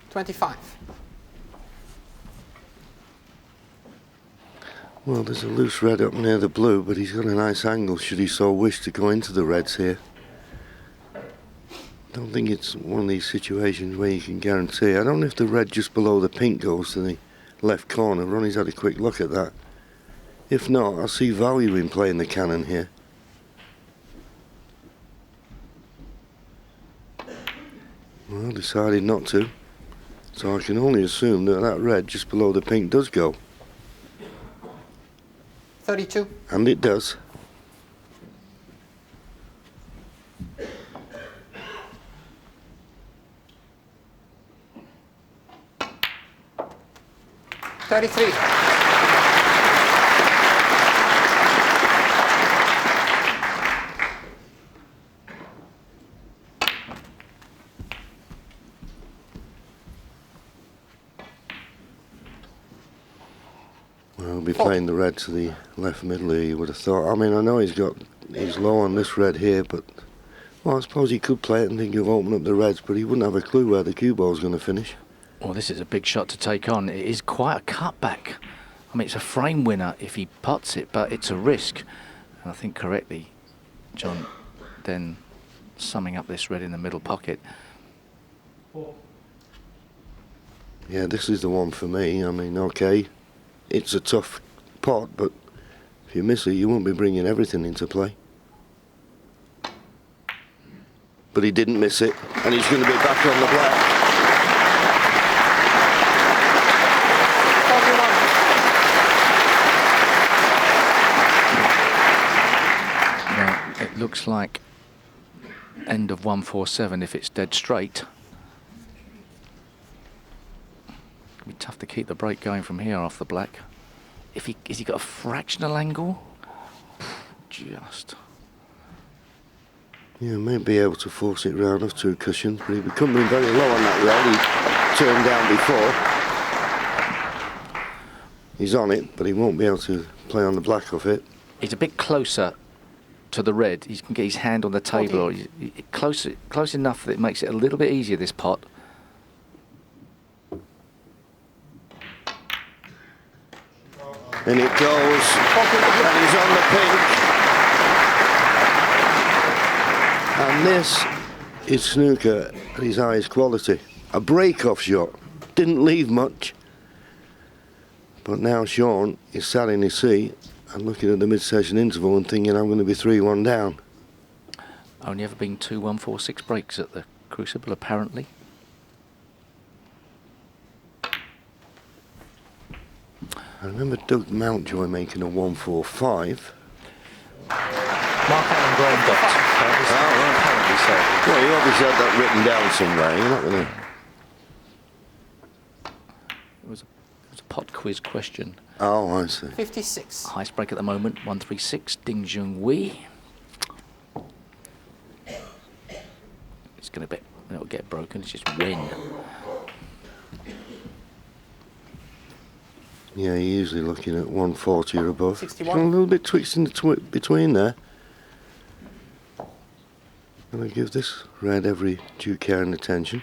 25. Well, there's a loose red up near the blue, but he's got a nice angle should he so wish to go into the reds here. Don't think it's one of these situations where you can guarantee. I don't know if the red just below the pink goes to the left corner. Ronnie's had a quick look at that. If not, I see value in playing the cannon here. Well, decided not to. So I can only assume that that red just below the pink does go. 32. And it does. Well, he'll be playing the red to the left middle here, you would have thought. I mean, I know he's low on this red here, but well, I suppose he could play it and think he'll open up the reds, but he wouldn't have a clue where the cue ball's going to finish. Well, this is a big shot to take on. It is quite a cutback. I mean, it's a frame winner if he putts it, but it's a risk. And I think correctly, John, then summing up this red in the middle pocket. Yeah, this is the one for me. I mean, okay, it's a tough pot, but if you miss it, you won't be bringing everything into play. But he didn't miss it, and he's going to be back on the black. It looks like end of 147 if it's dead straight. It'll be tough to keep the break going from here off the black. Has he got a fractional angle? Just. Yeah, may be able to force it round off to a cushion, but he was coming very low on that red. He turned down before. He's on it, but he won't be able to play on the black of it. He's a bit closer to the red. He can get his hand on the table, or close enough that it makes it a little bit easier, this pot. And it goes, and he's on the pink. And this is snooker at his highest quality. A break-off shot, didn't leave much. But now Sean is sat in his seat and looking at the mid-session interval and thinking, I'm going to be 3-1 down. Only ever been 2 1-4-6 breaks at the Crucible, apparently. I remember Doug Mountjoy making a 1-4-5. Mark Allen Graham got apparently so. Well, you obviously had that written down somewhere. You're not going to. It was a pot quiz question. Oh, I see. 56. Highest break at the moment, 136. Ding Junhui. It's going to be. It'll get broken. It's just when. Yeah, you're usually looking at 140 or above. 61. A little bit twixt in the between there. And I give this red every due care and attention.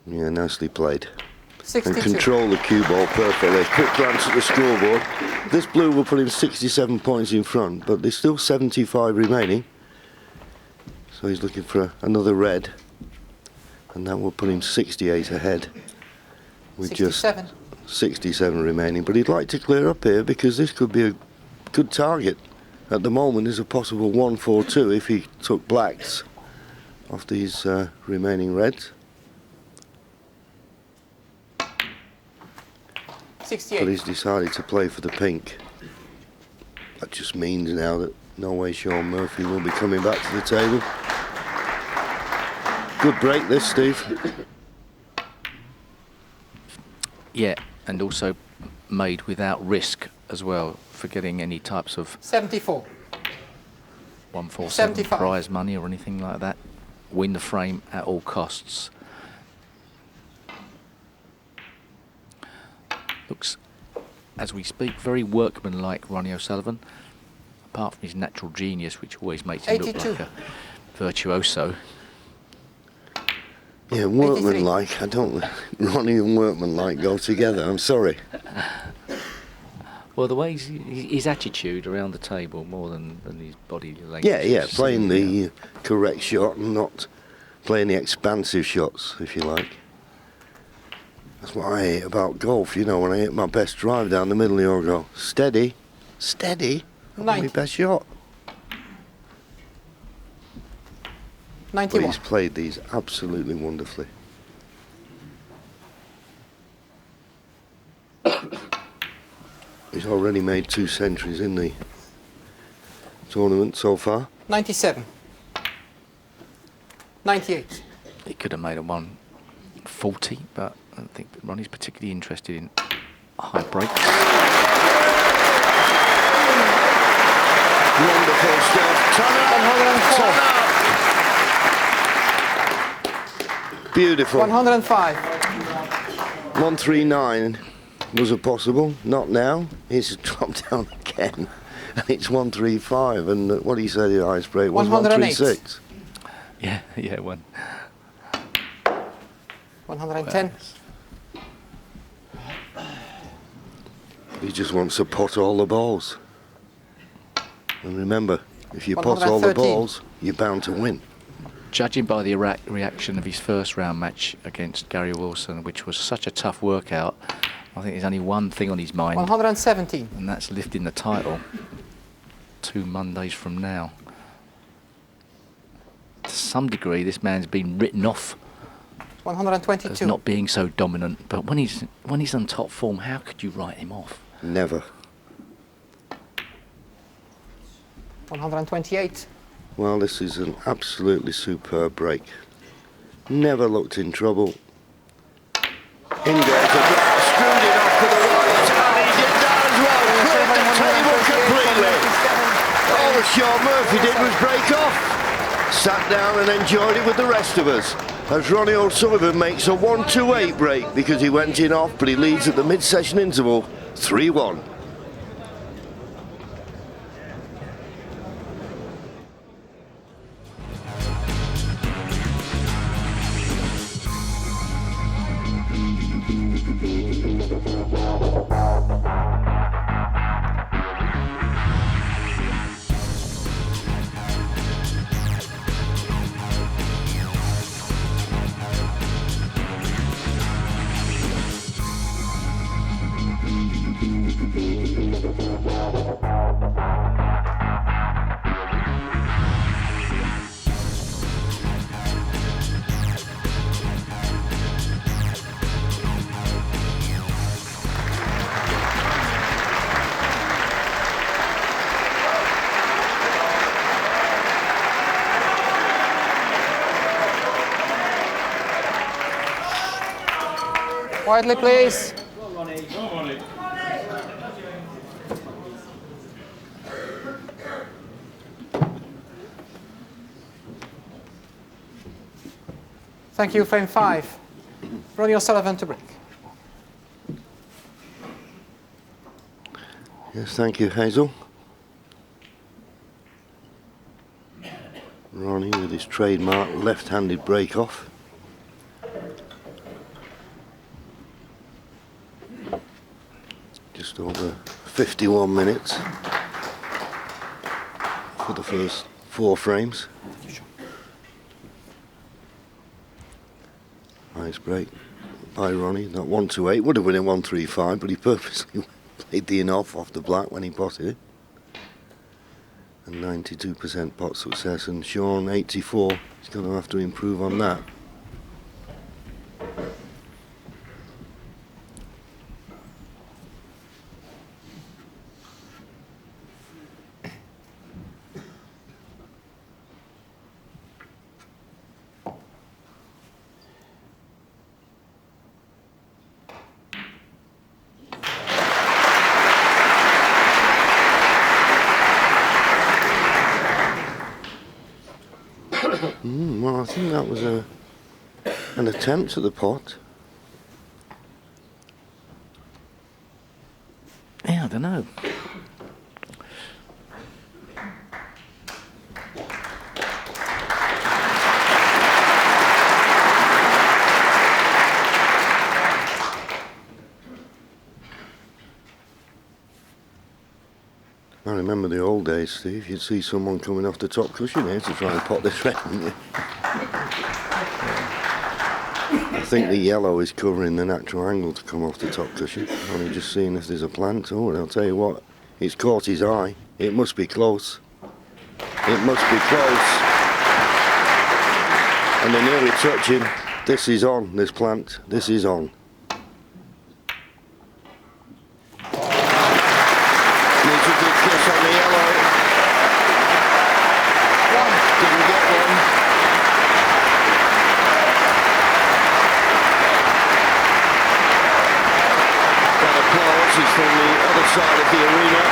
Yeah, nicely played. 62. And control the cue ball perfectly. Quick glance at the scoreboard. This blue will put him 67 points in front, but there's still 75 remaining. So he's looking for another red. And that will put him 68 ahead. With 67. just 67 remaining. But he'd like to clear up here because this could be a good target. At the moment, there's a possible 1-4-2 if he took blacks off these remaining reds. 68. But he's decided to play for the pink. That just means now that no way Sean Murphy will be coming back to the table. Good break this, Steve. Yeah, and also made without risk as well, for getting any types of 74. 147 75. prize money or anything like that. Win the frame at all costs. Looks, as we speak, very workmanlike, Ronnie O'Sullivan, apart from his natural genius, which always makes him look 82. like a virtuoso. Yeah, workmanlike. I don't. Ronnie and workmanlike go together. I'm sorry. Well, the way his attitude around the table more than his body language. Yeah, playing the correct shot and not playing the expansive shots, if you like. That's what I hate about golf. You know, when I hit my best drive down the middle, you'll go steady, steady. My best shot. 91. But he's played these absolutely wonderfully. He's already made 2 centuries in the tournament so far. 97. 98. He could have made a 140, but I don't think Ronnie's particularly interested in high breaks. Wonderful stuff. Turn up. Beautiful. 105. 139 was a possible. Not now. He's dropped down again. And it's 135. And what he said in ice break was 136. Yeah, one. 110. He just wants to pot all the balls. And remember, if you pot all the 113. balls, you're bound to win. Judging by the reaction of his first round match against Gary Wilson, which was such a tough workout, I think there's only one thing on his mind. 117. And that's lifting the title 2 Mondays from now. To some degree, this man's been written off 122. as not being so dominant. But when he's on top form, how could you write him off? Never. 128. Well, this is an absolutely superb break. Never looked in trouble. In goes the drop, screwed it off to the right, and he did that as well. Cleared the table completely. All that Sean Murphy did was break off. Sat down and enjoyed it with the rest of us. As Ronnie O'Sullivan makes a 1-2-8 break because he went in off, but he leads at the mid-session interval 3-1. Quietly, please. Thank you, frame 5. Ronnie O'Sullivan to break. Yes, thank you, Hazel. his trademark left-handed break-off. Just over 51 minutes for the first 4 frames. Nice break by Ronnie. Not 1-2-8, would have been in 1-3-5, but he purposely played the off the black when he potted it. And 92% pot success, and Sean 84. He's going to have to improve on that. Well, I think that was an attempt at the pot. Yeah, I don't know. I remember the old days, Steve. You'd see someone coming off the top cushion here to try and pot this red, wouldn't you? I think the yellow is covering the natural angle to come off the top cushion. Only just seeing if there's a plant. Oh, and I'll tell you what, it's caught his eye. It must be close. It must be close. And they're nearly touching. This is on, this plant. This is on. Needs a good kiss on the yellow. Didn't get one. That applause is from the other side of the arena.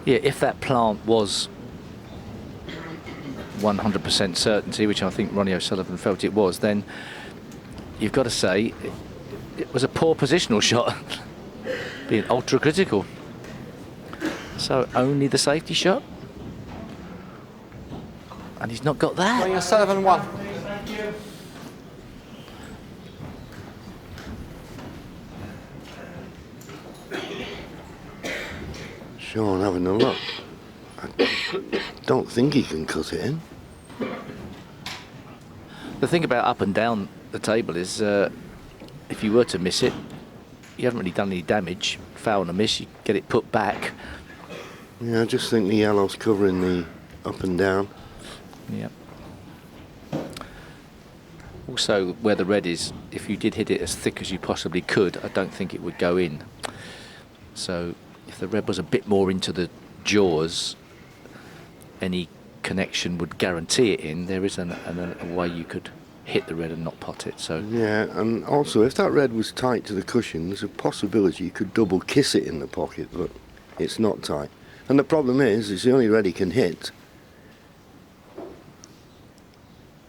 Yeah, if that plant was 100% certainty, which I think Ronnie O'Sullivan felt it was, then you've got to say it was a poor positional shot, being ultra critical. So only the safety shot, and he's not got that. Ronnie O'Sullivan 1. Sean having a look. I don't think he can cut it in. The thing about up and down the table is if you were to miss it, you haven't really done any damage. Foul and a miss, you get it put back. Yeah, I just think the yellow's covering the up and down. Yeah. Also, where the red is, if you did hit it as thick as you possibly could, I don't think it would go in. So if the red was a bit more into the jaws, any connection would guarantee it in. There is a way you could hit the red and not pot it. So yeah, and also if that red was tight to the cushion, there's a possibility you could double kiss it in the pocket, but it's not tight. And the problem is, it's the only red he can hit.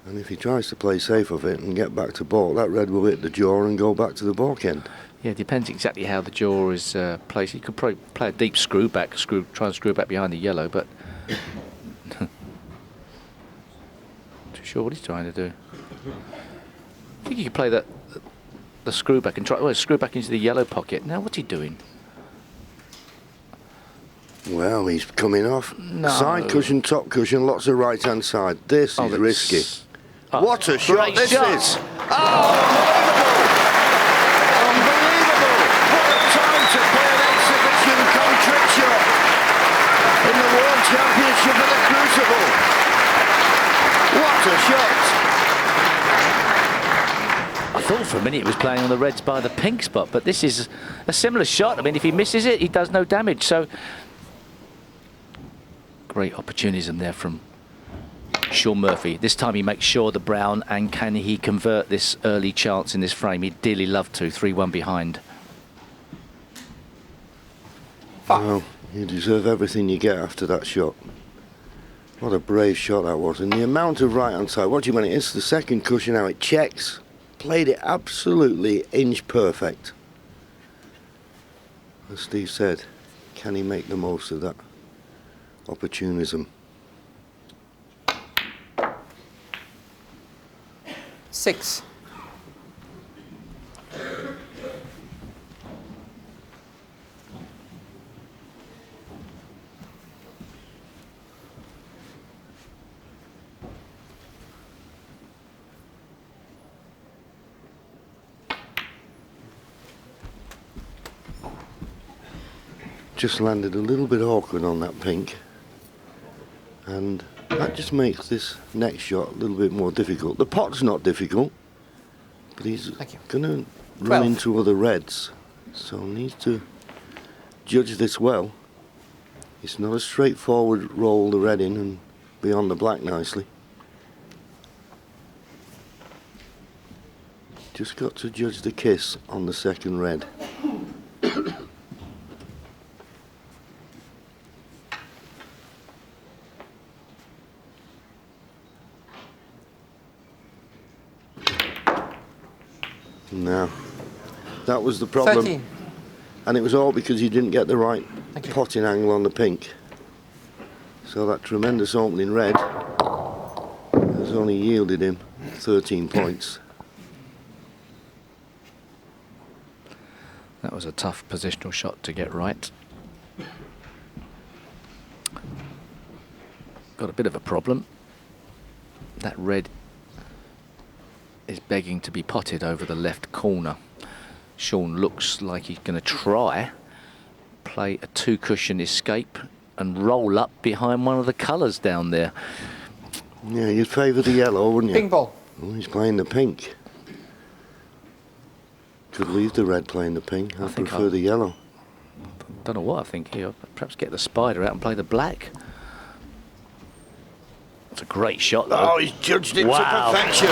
And if he tries to play safe of it and get back to balk, that red will hit the jaw and go back to the balk end. yeah, it depends exactly how the jaw is placed. You could probably play a deep screw back, try and screw back behind the yellow, but too sure what he's trying to do. I think you could play the screw back and try screw back into the yellow pocket. Now what's he doing? Well, he's coming off. No. Side cushion, top cushion, lots of right hand side. This is risky. What a shot this is! Unbelievable! What a time to play an exhibition come-trick shot in the World Championship of the Crucible. What a shot! I thought for a minute it was playing on the reds by the pink spot, but this is a similar shot. I mean, if he misses it, he does no damage. So great opportunism there from Sean Murphy. This time he makes sure the brown, and can he convert this early chance in this frame? He'd dearly love to. 3-1 behind. Well, you deserve everything you get after that shot. What a brave shot that was. And the amount of right hand side, what do you mean? It's the second cushion now, it checks. Played it absolutely inch perfect. As Steve said, Can he make the most of that opportunism? 6. Just landed a little bit awkward on that pink, and that just makes this next shot a little bit more difficult. The pot's not difficult, but he's going to run into other reds, so needs to judge this well. It's not a straightforward roll the red in and be on the black nicely. Just got to judge the kiss on the second red. No, that was the problem. 13. And it was all because he didn't get the right potting angle on the pink. So that tremendous opening red has only yielded him 13 points. That was a tough positional shot to get right. Got a bit of a problem. That red is begging to be potted over the left corner. Sean looks like he's going to try play a 2-cushion escape and roll up behind one of the colours down there. Yeah, you'd favour the yellow, wouldn't you? Pink ball. Well, he's playing the pink. Could leave the red playing the pink. I prefer the yellow. Don't know what I think here. Perhaps get the spider out and play the black. It's a great shot, though. Oh, he's judged it to perfection.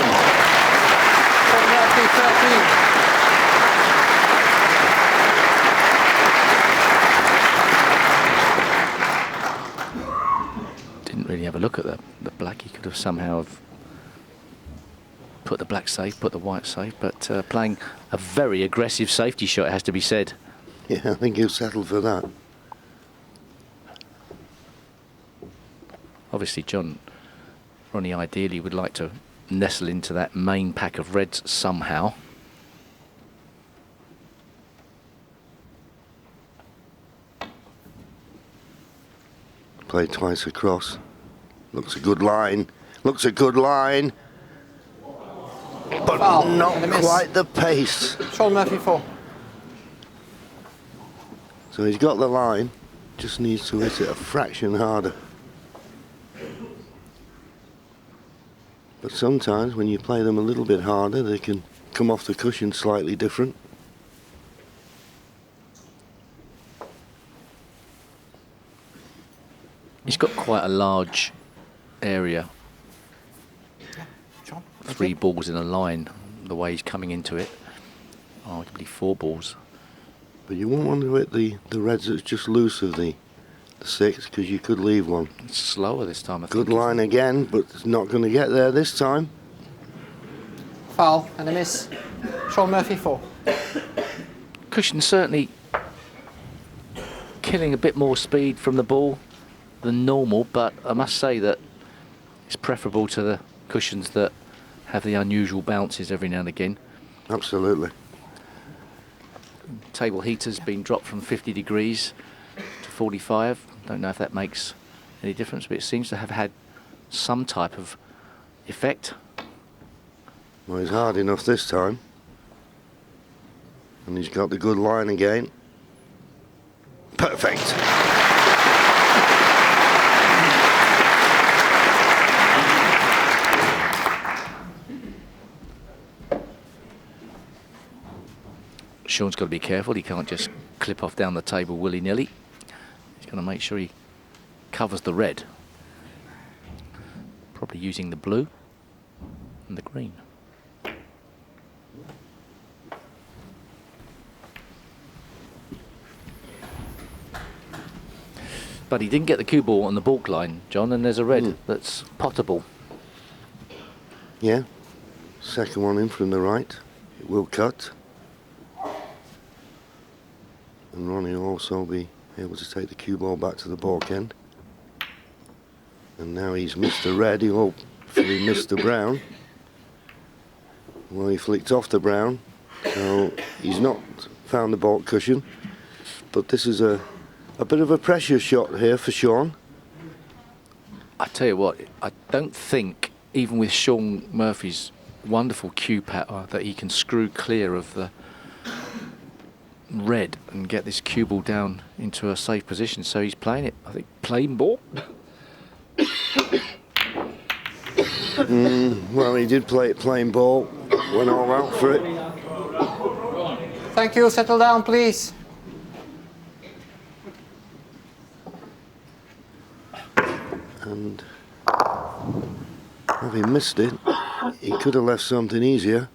Didn't really have a look at the black. He could have somehow have put the black safe, put the white safe, but playing a very aggressive safety shot, it has to be said. Yeah, I think he'll settle for that. Obviously, Ronnie ideally would like to nestle into that main pack of reds somehow. Play twice across. Looks a good line. Looks a good line. But not quite the pace. Sean Murphy 4. So he's got the line. Just needs to hit it a fraction harder. But sometimes when you play them a little bit harder, they can come off the cushion slightly different. He's got quite a large area. 3 balls in a line, the way he's coming into it. Arguably 4 balls. But you won't want to hit the reds that's just loose of the 6, because you could leave one. It's slower this time, I think. Good line again, but it's not going to get there this time. Foul and a miss. Sean Murphy 4. Cushion certainly killing a bit more speed from the ball than normal, but I must say that it's preferable to the cushions that have the unusual bounces every now and again. Absolutely. Table heater's been dropped from 50 degrees to 45. Don't know if that makes any difference, but it seems to have had some type of effect. Well, he's hard enough this time. And he's got the good line again. Perfect. Sean's got to be careful. He can't just clip off down the table willy-nilly. He's going to make sure he covers the red. Probably using the blue and the green. But he didn't get the cue ball on the balk line, John, and there's a red that's potable. Yeah. Second one in from the right. It will cut. And Ronnie will also be able to take the cue ball back to the balk end. And now he's missed the red, he hopefully missed the brown. Well, he flicked off the brown, so he's not found the balk cushion. But this is a bit of a pressure shot here for Sean. I tell you what, I don't think, even with Sean Murphy's wonderful cue pattern, that he can screw clear of the red and get this cue ball down into a safe position. So he's playing it, I think, plain ball. Well, he did play it plain ball, went all out for it. Thank you, settle down, please. And having missed it, he could have left something easier.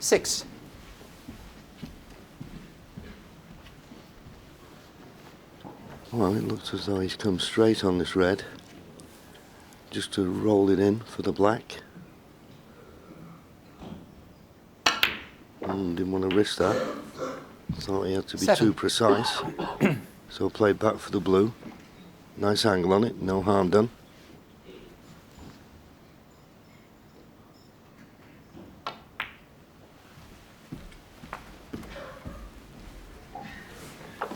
Six. Well, it looks as though he's come straight on this red, just to roll it in for the black. Didn't want to risk that. Thought he had to be too precise. So played back for the blue. Nice angle on it, no harm done.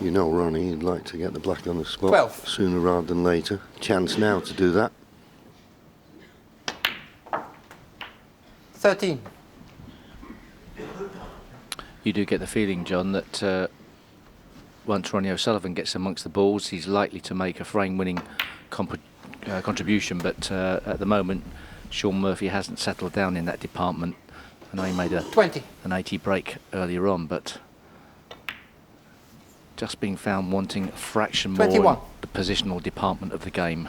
You know, Ronnie, he'd like to get the black on the spot 12. Sooner rather than later. Chance now to do that. 13. You do get the feeling, John, that once Ronnie O'Sullivan gets amongst the balls, he's likely to make a frame-winning contribution. But at the moment, Sean Murphy hasn't settled down in that department. I know he made a 20. an 80 break earlier on, but just being found wanting a fraction more 21. in the positional department of the game.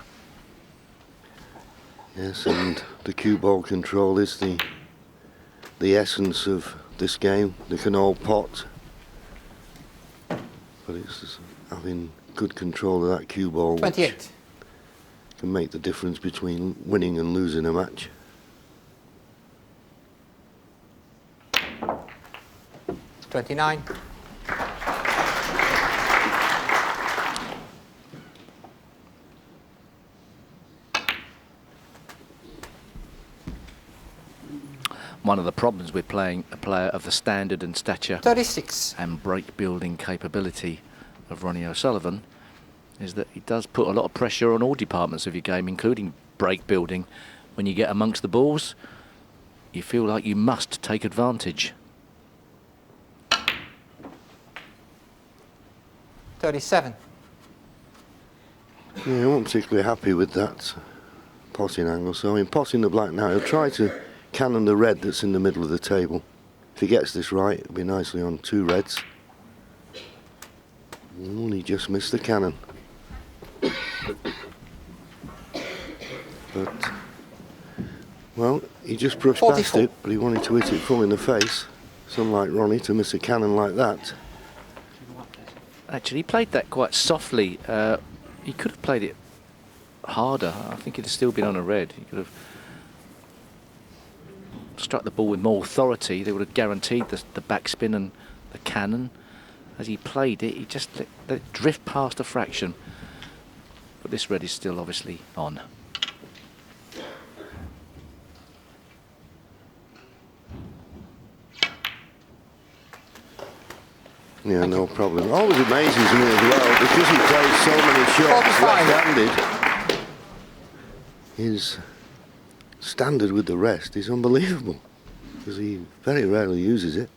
Yes, and the cue ball control is the essence of this game. They can all pot, but it's having good control of that cue ball 28. which can make the difference between winning and losing a match. $29. One of the problems with playing a player of the standard and stature 36. and break building capability of Ronnie O'Sullivan is that he does put a lot of pressure on all departments of your game, including break building. When you get amongst the balls, you feel like you must take advantage. 37. Yeah, I wasn't particularly happy with that potting angle, so in potting the black now, he'll try to cannon the red that's in the middle of the table. If he gets this right, it'll be nicely on two reds. And he just missed the cannon. But, well, he just brushed 44. past it, but he wanted to hit it full in the face. It's unlike Ronnie to miss a cannon like that. Actually, he played that quite softly. He could have played it harder. I think it'd have still been on a red. He could have struck the ball with more authority. They would have guaranteed the backspin and the cannon. As he played it, he just let it drift past a fraction. But this red is still obviously on. Yeah, no problem. Always amazes me as well, because he plays so many shots left-handed. His standard with the rest is unbelievable, because he very rarely uses it.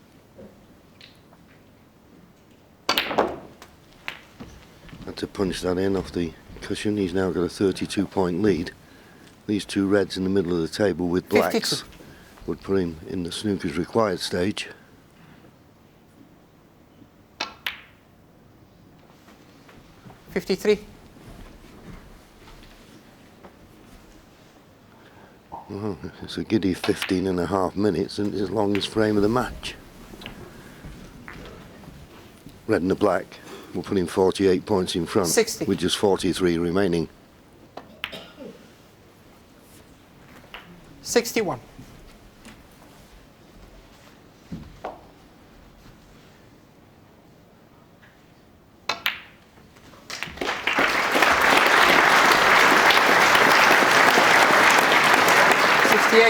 Had to punch that in off the cushion. He's now got a 32-point lead. These two reds in the middle of the table with blacks 52. would put him in the snooker's required stage. 53. Well, it's a giddy 15.5 minutes, and it's the longest frame of the match. Red and the black will put him 48 points in front, 60. with just 43 remaining. 61.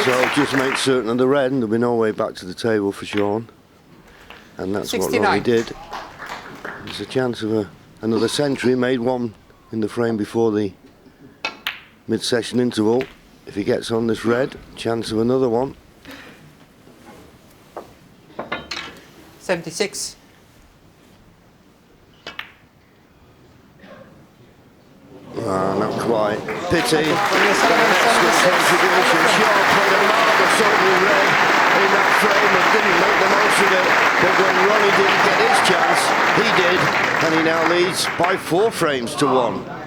So just make certain of the red, and there'll be no way back to the table for Sean. And that's 69. what Ronnie did. There's a chance of another century. Made one in the frame before the mid-session interval. If he gets on this red, chance of another one. 76. Not quite. Pity. Excellent contribution. Sean played a marvellous opening red in that frame and didn't make the most of it. But when Ronnie didn't get his chance, he did. And he now leads by 4 frames to 1.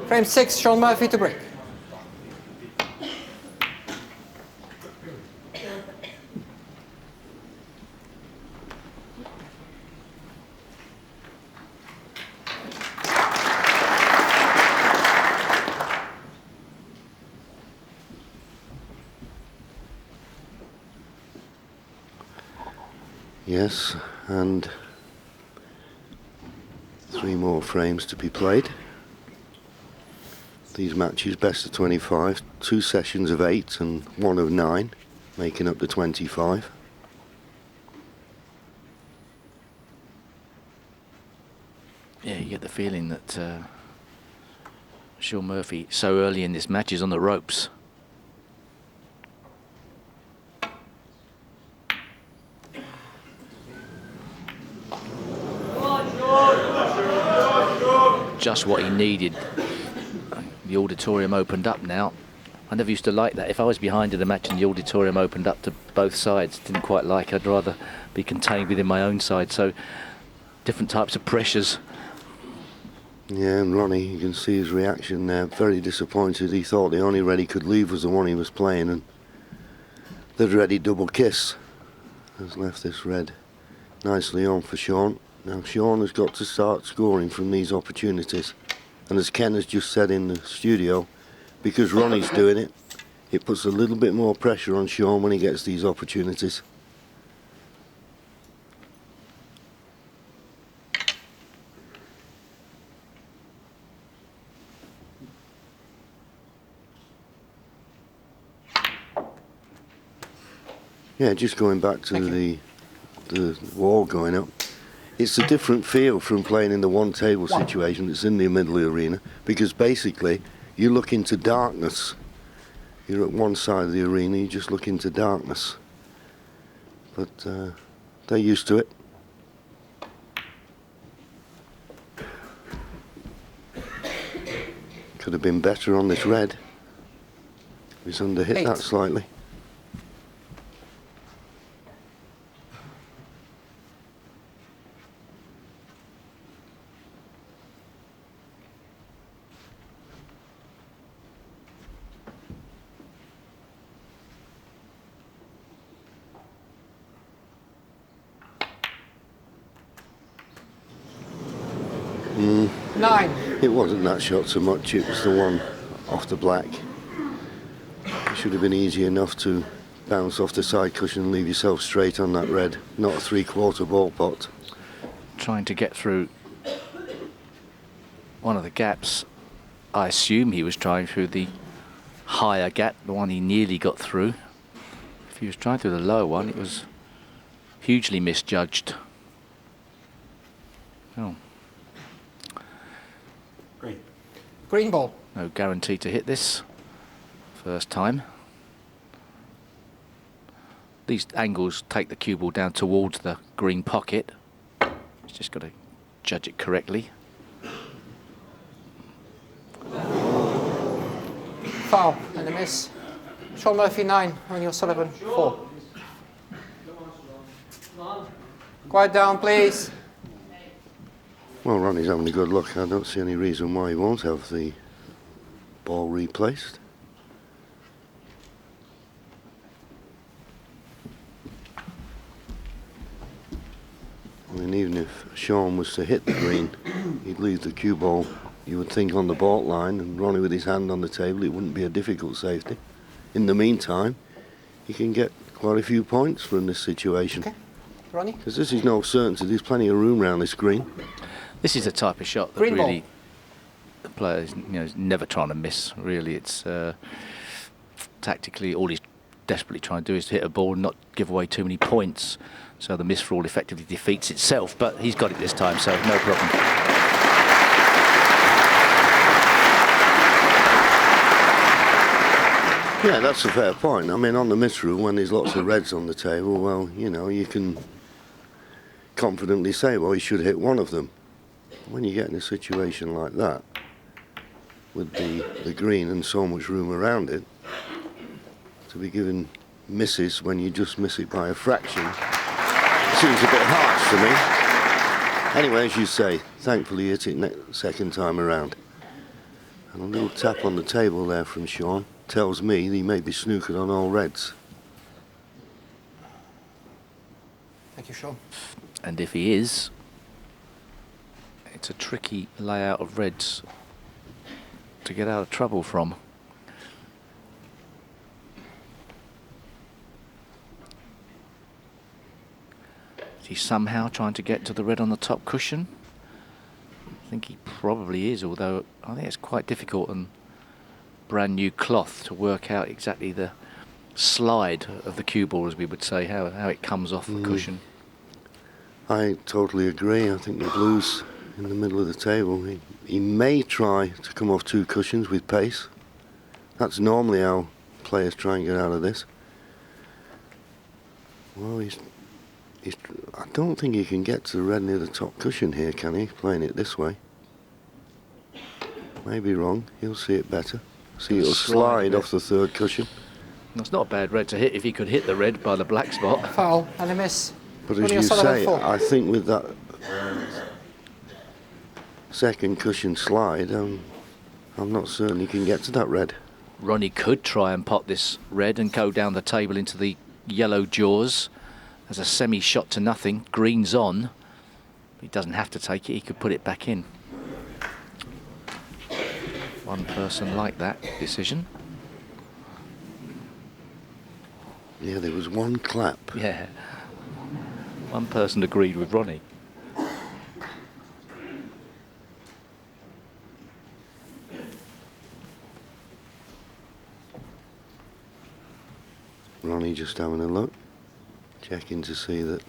Frame 6, Sean Murphy to break. Yes, and 3 more frames to be played. These matches, best of 25, 2 sessions of 8 and 1 of 9, making up the 25. Yeah, you get the feeling that Sean Murphy, so early in this match, is on the ropes. Just what he needed. The auditorium opened up now. I never used to like that. If I was behind in a match and the auditorium opened up to both sides, didn't quite like it. I'd rather be contained within my own side. So different types of pressures. Yeah, and Ronnie, you can see his reaction there. Very disappointed. He thought the only red he could leave was the one he was playing, and the ready double kiss has left this red nicely on for Sean. Now Sean has got to start scoring from these opportunities. And as Ken has just said in the studio, because Ronnie's doing it, it puts a little bit more pressure on Sean when he gets these opportunities. Yeah, just going back to the wall going up, it's a different feel from playing in the one table situation that's in the middle of the arena, because basically you look into darkness. You're at one side of the arena, you just look into darkness. But they're used to it. Could have been better on this red. He's underhit that slightly. It wasn't that shot so much, it was the one off the black. It should have been easy enough to bounce off the side cushion and leave yourself straight on that red, not a 3/4 ball pot. Trying to get through one of the gaps. I assume he was trying through the higher gap, the one he nearly got through. If he was trying through the lower one, it was hugely misjudged. Oh. Green ball. No guarantee to hit this first time. These angles take the cue ball down towards the green pocket. He's just got to judge it correctly. Foul and a miss. Sean Murphy 9, Ronnie O'Sullivan 4. Quiet down, please. Well, Ronnie's having a good look. I don't see any reason why he won't have the ball replaced. I mean, even if Sean was to hit the green, he'd leave the cue ball, you would think, on the baulk line, and Ronnie with his hand on the table, it wouldn't be a difficult safety. In the meantime, he can get quite a few points from this situation. Okay. Ronnie? Because this is no certainty. There's plenty of room around this green. This is the type of shot that Green really ball. the player is, is never trying to miss. Really, it's tactically all he's desperately trying to do is to hit a ball and not give away too many points. So the miss for all effectively defeats itself. But he's got it this time, so no problem. Yeah, that's a fair point. I mean, on the miss rule, when there's lots of reds on the table, well, you know, you can confidently say, well, he should hit one of them. When you get in a situation like that, with the green and so much room around it, to be given misses when you just miss it by a fraction seems a bit harsh to me. Anyway, as you say, thankfully he hit it second time around. And a little tap on the table there from Sean tells me he may be snookered on all reds. Thank you, Sean. And if he is, it's a tricky layout of reds to get out of trouble from. Is he somehow trying to get to the red on the top cushion? I think he probably is, although I think it's quite difficult on brand new cloth to work out exactly the slide of the cue ball, as we would say, how it comes off the cushion. I totally agree. I think the blue's in the middle of the table. He may try to come off two cushions with pace. That's normally how players try and get out of this. Well, I don't think he can get to the red near the top cushion here, can he? Playing it this way. Maybe wrong. He'll see it better. See, it'll slide off the third cushion. That's not a bad red to hit if he could hit the red by the black spot. Foul and a miss. But as you say, I think with that second cushion slide, I'm not certain he can get to that red. Ronnie could try and pot this red and go down the table into the yellow jaws as a semi-shot to nothing. Green's on. He doesn't have to take it. He could put it back in. one person liked that decision. Yeah, there was one clap. Yeah. One person agreed with Ronnie. Ronnie just having a look, checking to see that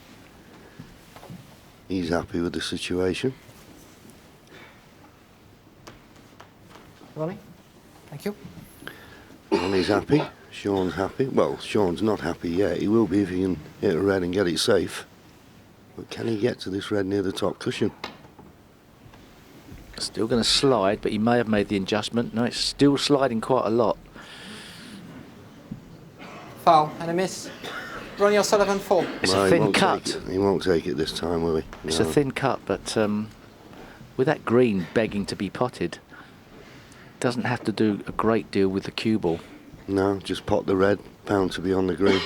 he's happy with the situation. Ronnie, thank you. Ronnie's happy, Sean's happy. Well, Sean's not happy yet. He will be if he can hit a red and get it safe. But can he get to this red near the top cushion? Still going to slide, but he may have made the adjustment. No, it's still sliding quite a lot. Foul and a miss. Ronnie O'Sullivan 4. It's a thin cut. He won't take it this time, will he? It's a thin cut, but with that green begging to be potted, doesn't have to do a great deal with the cue ball. No, just pot the red, bound to be on the green.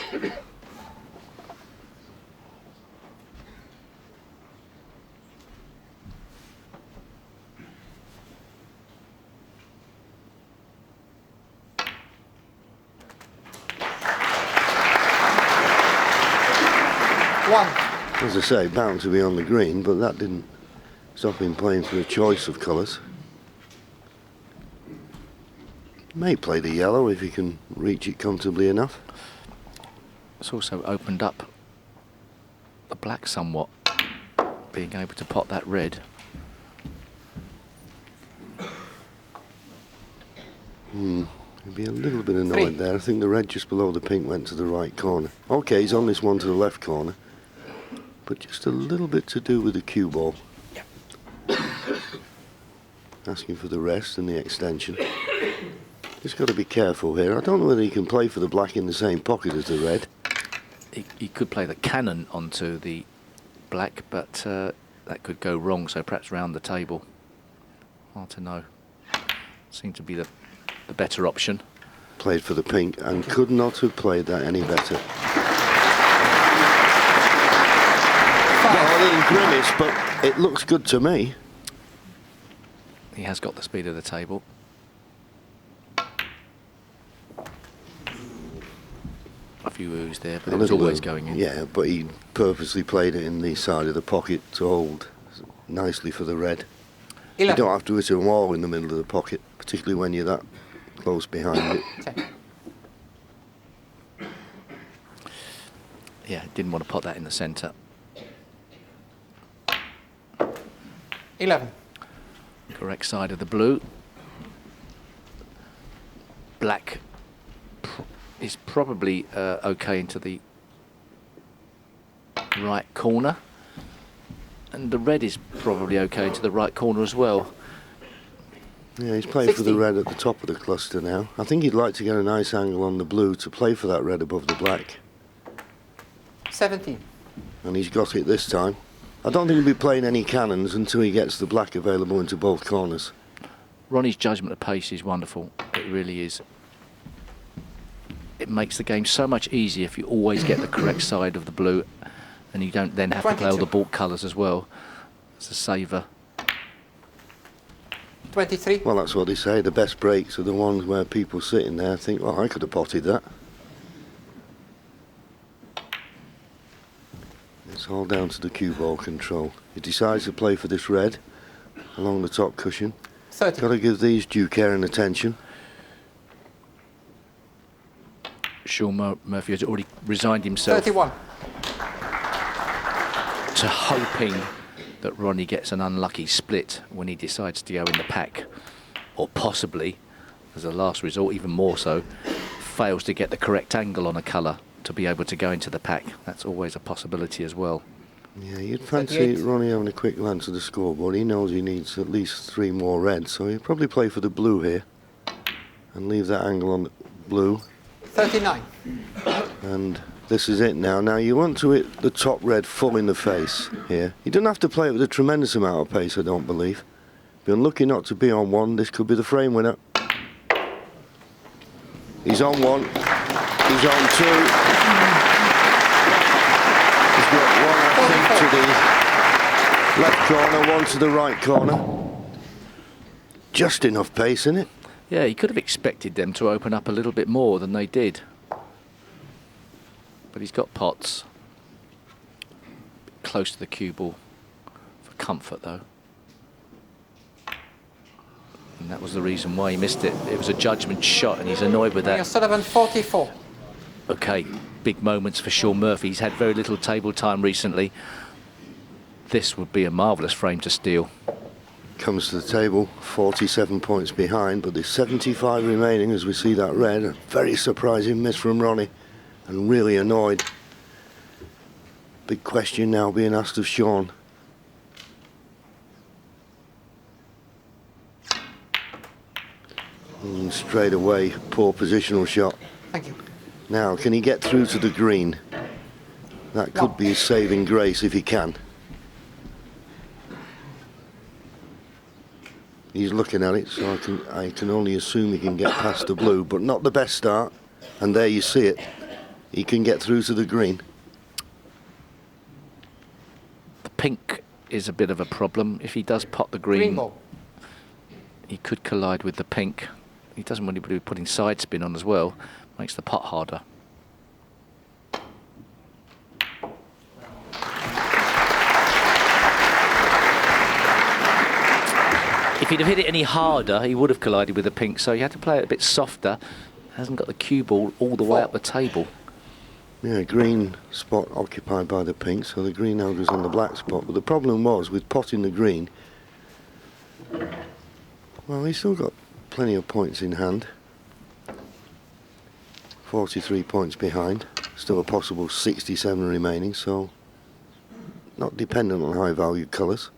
As I say, bound to be on the green, but that didn't stop him playing for a choice of colours. May play the yellow if he can reach it comfortably enough. It's also opened up the black somewhat, being able to pot that red. He'd be a little bit annoyed there. I think the red just below the pink went to the right corner. Okay, he's on this one to the left corner, but just a little bit to do with the cue ball. Asking for the rest and the extension. Just got to be careful here. I don't know whether he can play for the black in the same pocket as the red. He could play the cannon onto the black, but that could go wrong, so perhaps round the table. Hard to know. Seemed to be the better option. Played for the pink and could not have played that any better. Well, a little grimace, but it looks good to me. He has got the speed of the table. A few oohs there, but it was always going in. Yeah, but he purposely played it in the side of the pocket to hold nicely for the red. 11. You don't have to hit a wall in the middle of the pocket, particularly when you're that close behind it. Yeah, didn't want to pot that in the centre. 11. Correct side of the blue. Black is probably okay into the right corner, and the red is probably okay into the right corner as well. Yeah, he's playing for the red at the top of the cluster now. I think he'd like to get a nice angle on the blue to play for that red above the black. 17. And he's got it this time. I don't think he'll be playing any cannons until he gets the black available into both corners. Ronnie's judgment of pace is wonderful. It really is. It makes the game so much easier if you always get the correct side of the blue, and you don't then have to play all the balk colours as well. It's a saver. 23. Well, that's what they say. The best breaks are the ones where people sitting there think, well, I could have potted that. It's all down to the cue ball control. He decides to play for this red along the top cushion. 30. Got to give these due care and attention. Sean Murphy has already resigned himself 31. to hoping that Ronnie gets an unlucky split when he decides to go in the pack, or possibly, as a last resort, even more so, fails to get the correct angle on a colour to be able to go into the pack. That's always a possibility as well. Yeah, you'd fancy Ronnie having a quick glance at the scoreboard. He knows he needs at least 3 more reds, so he'll probably play for the blue here and leave that angle on the blue. 39. And this is it now. Now you want to hit the top red full in the face here. You don't have to play it with a tremendous amount of pace, I don't believe. Be unlucky not to be on one. This could be the frame winner. He's on one. He's on two. He's got one, I think, to the left corner, one to the right corner. Just enough pace in it. Yeah, he could have expected them to open up a little bit more than they did. But he's got pots. Close to the cue ball for comfort, though. And that was the reason why he missed it. It was a judgment shot, and he's annoyed with that. Ronnie 44. Okay, big moments for Sean Murphy. He's had very little table time recently. This would be a marvellous frame to steal. Comes to the table, 47 points behind, but there's 75 remaining as we see that red. A very surprising miss from Ronnie, and really annoyed. Big question now being asked of Sean. And straight away, poor positional shot. Thank you. Now, can he get through to the green? That could be his saving grace if he can. He's looking at it, so I can only assume he can get past the blue, but not the best start. And there you see it. He can get through to the green. The pink is a bit of a problem. If he does pot the green, ball. He could collide with the pink. He doesn't want to be putting side spin on as well. Makes the pot harder. If he'd have hit it any harder, he would have collided with the pink, so he had to play it a bit softer. Hasn't got the cue ball all the way up the table. Yeah, green spot occupied by the pink, so the green now goes on the black spot. But the problem was, with potting the green, well, he's still got plenty of points in hand. 43 points behind, still a possible 67 remaining, so not dependent on high value colours.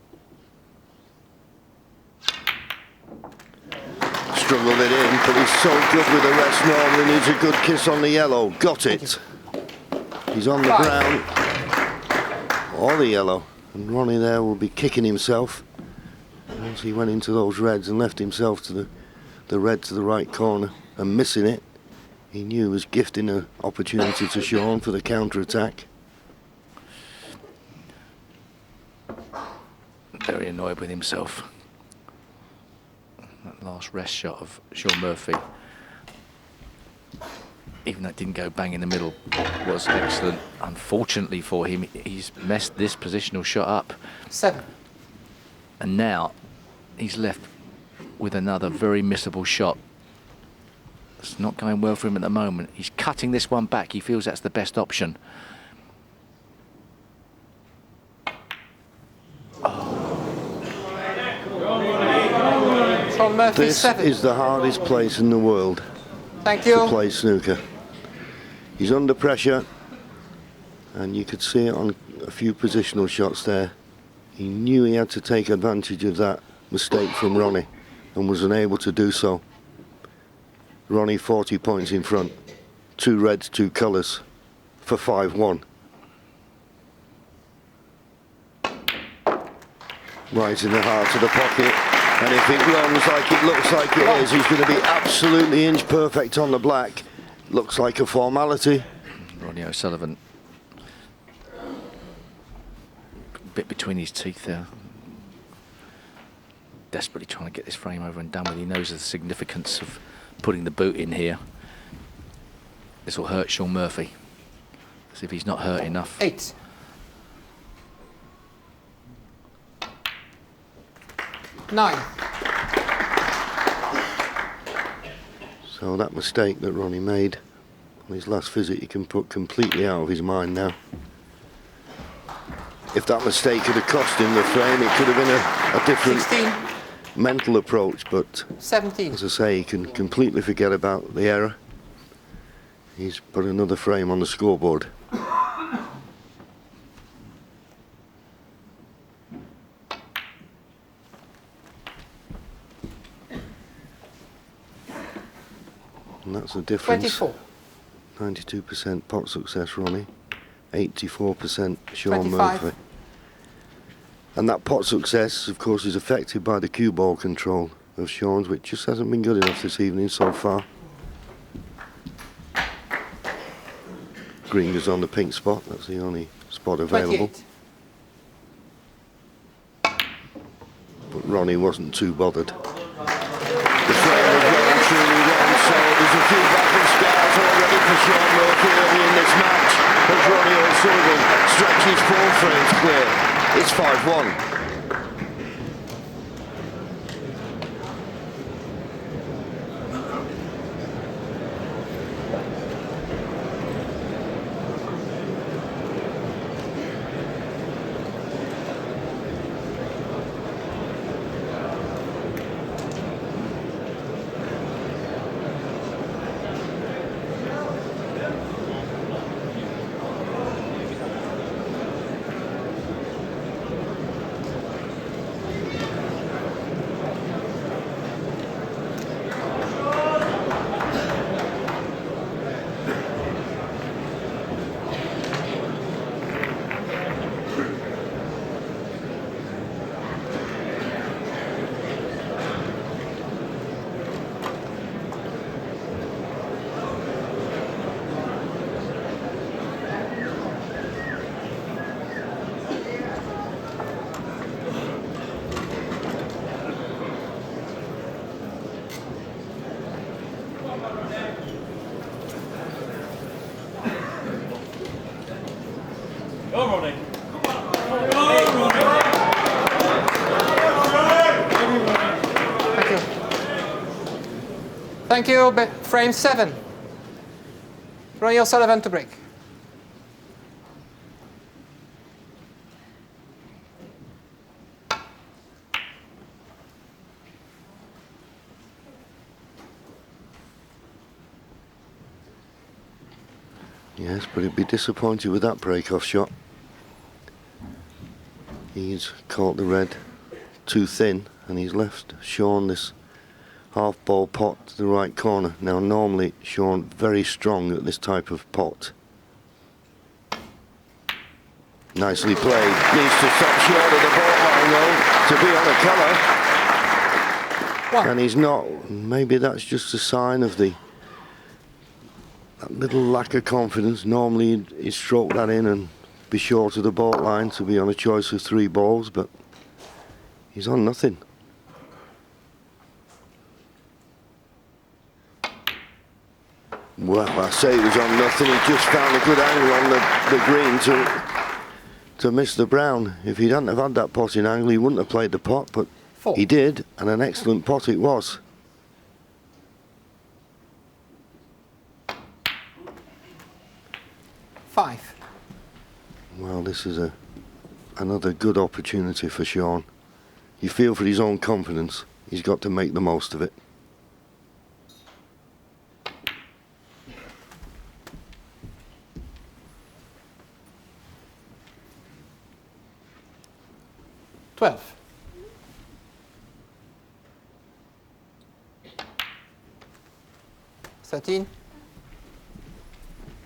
Struggled it in, but he's so good with the rest normally needs a good kiss on the yellow. Got it. He's on the ground. Or the yellow. And Ronnie there will be kicking himself. Once he went into those reds and left himself to the red to the right corner and missing it, he knew he was gifting an opportunity to Sean for the counter-attack. Very annoyed with himself. That last rest shot of Sean Murphy, even though it didn't go bang in the middle, was excellent. Unfortunately for him, he's messed this positional shot up. 7. And now he's left with another very missable shot. It's not going well for him at the moment. He's cutting this one back. He feels that's the best option. This is the hardest place in the world to play snooker. He's under pressure, and you could see it on a few positional shots there. He knew he had to take advantage of that mistake from Ronnie and was unable to do so. Ronnie 40 points in front, 2 reds, 2 colours for 5-1. Right in the heart of the pocket. And if it runs like it looks like it is, he's going to be absolutely inch perfect on the black. Looks like a formality. Ronnie O'Sullivan, a bit between his teeth there. Desperately trying to get this frame over and done with. He knows the significance of putting the boot in here. This will hurt Sean Murphy. As if he's not hurt enough. 8. 9. So that mistake that Ronnie made on his last visit, he can put completely out of his mind now. If that mistake could have cost him the frame, it could have been a different 16. mental approach, but 17. as I say, he can completely forget about the error. He's put another frame on the scoreboard. And that's the difference. 24. 92% pot success, Ronnie. 84% Sean 25. Murphy. And that pot success, of course, is affected by the cue ball control of Sean's, which just hasn't been good enough this evening so far. Green goes on the pink spot. That's the only spot available. 28. But Ronnie wasn't too bothered. The frame was well and feedback from scouts already for Sean Murphy early in this match. As Ronnie O'Sullivan stretches 4 frames clear. It's 5-1. Thank you. Frame 7. Ronnie O'Sullivan to break. Yes, but he'd be disappointed with that break-off shot. He's caught the red too thin, and he's left Sean this half-ball pot to the right corner. Now, normally, Sean very strong at this type of pot. Nicely played. Needs to stop short of the ball line, though, to be on the colour. And he's not. Maybe that's just a sign of that little lack of confidence. Normally, he'd stroke that in and be short of the ball line to be on a choice of 3 balls, but he's on nothing. Well, I say he was on nothing. He just found a good angle on the green to miss the brown. If he hadn't have had that potting angle, he wouldn't have played the pot, but he did, and an excellent pot it was. Five. Well, this is another good opportunity for Sean. You feel for his own confidence. He's got to make the most of it. Twelve. $13.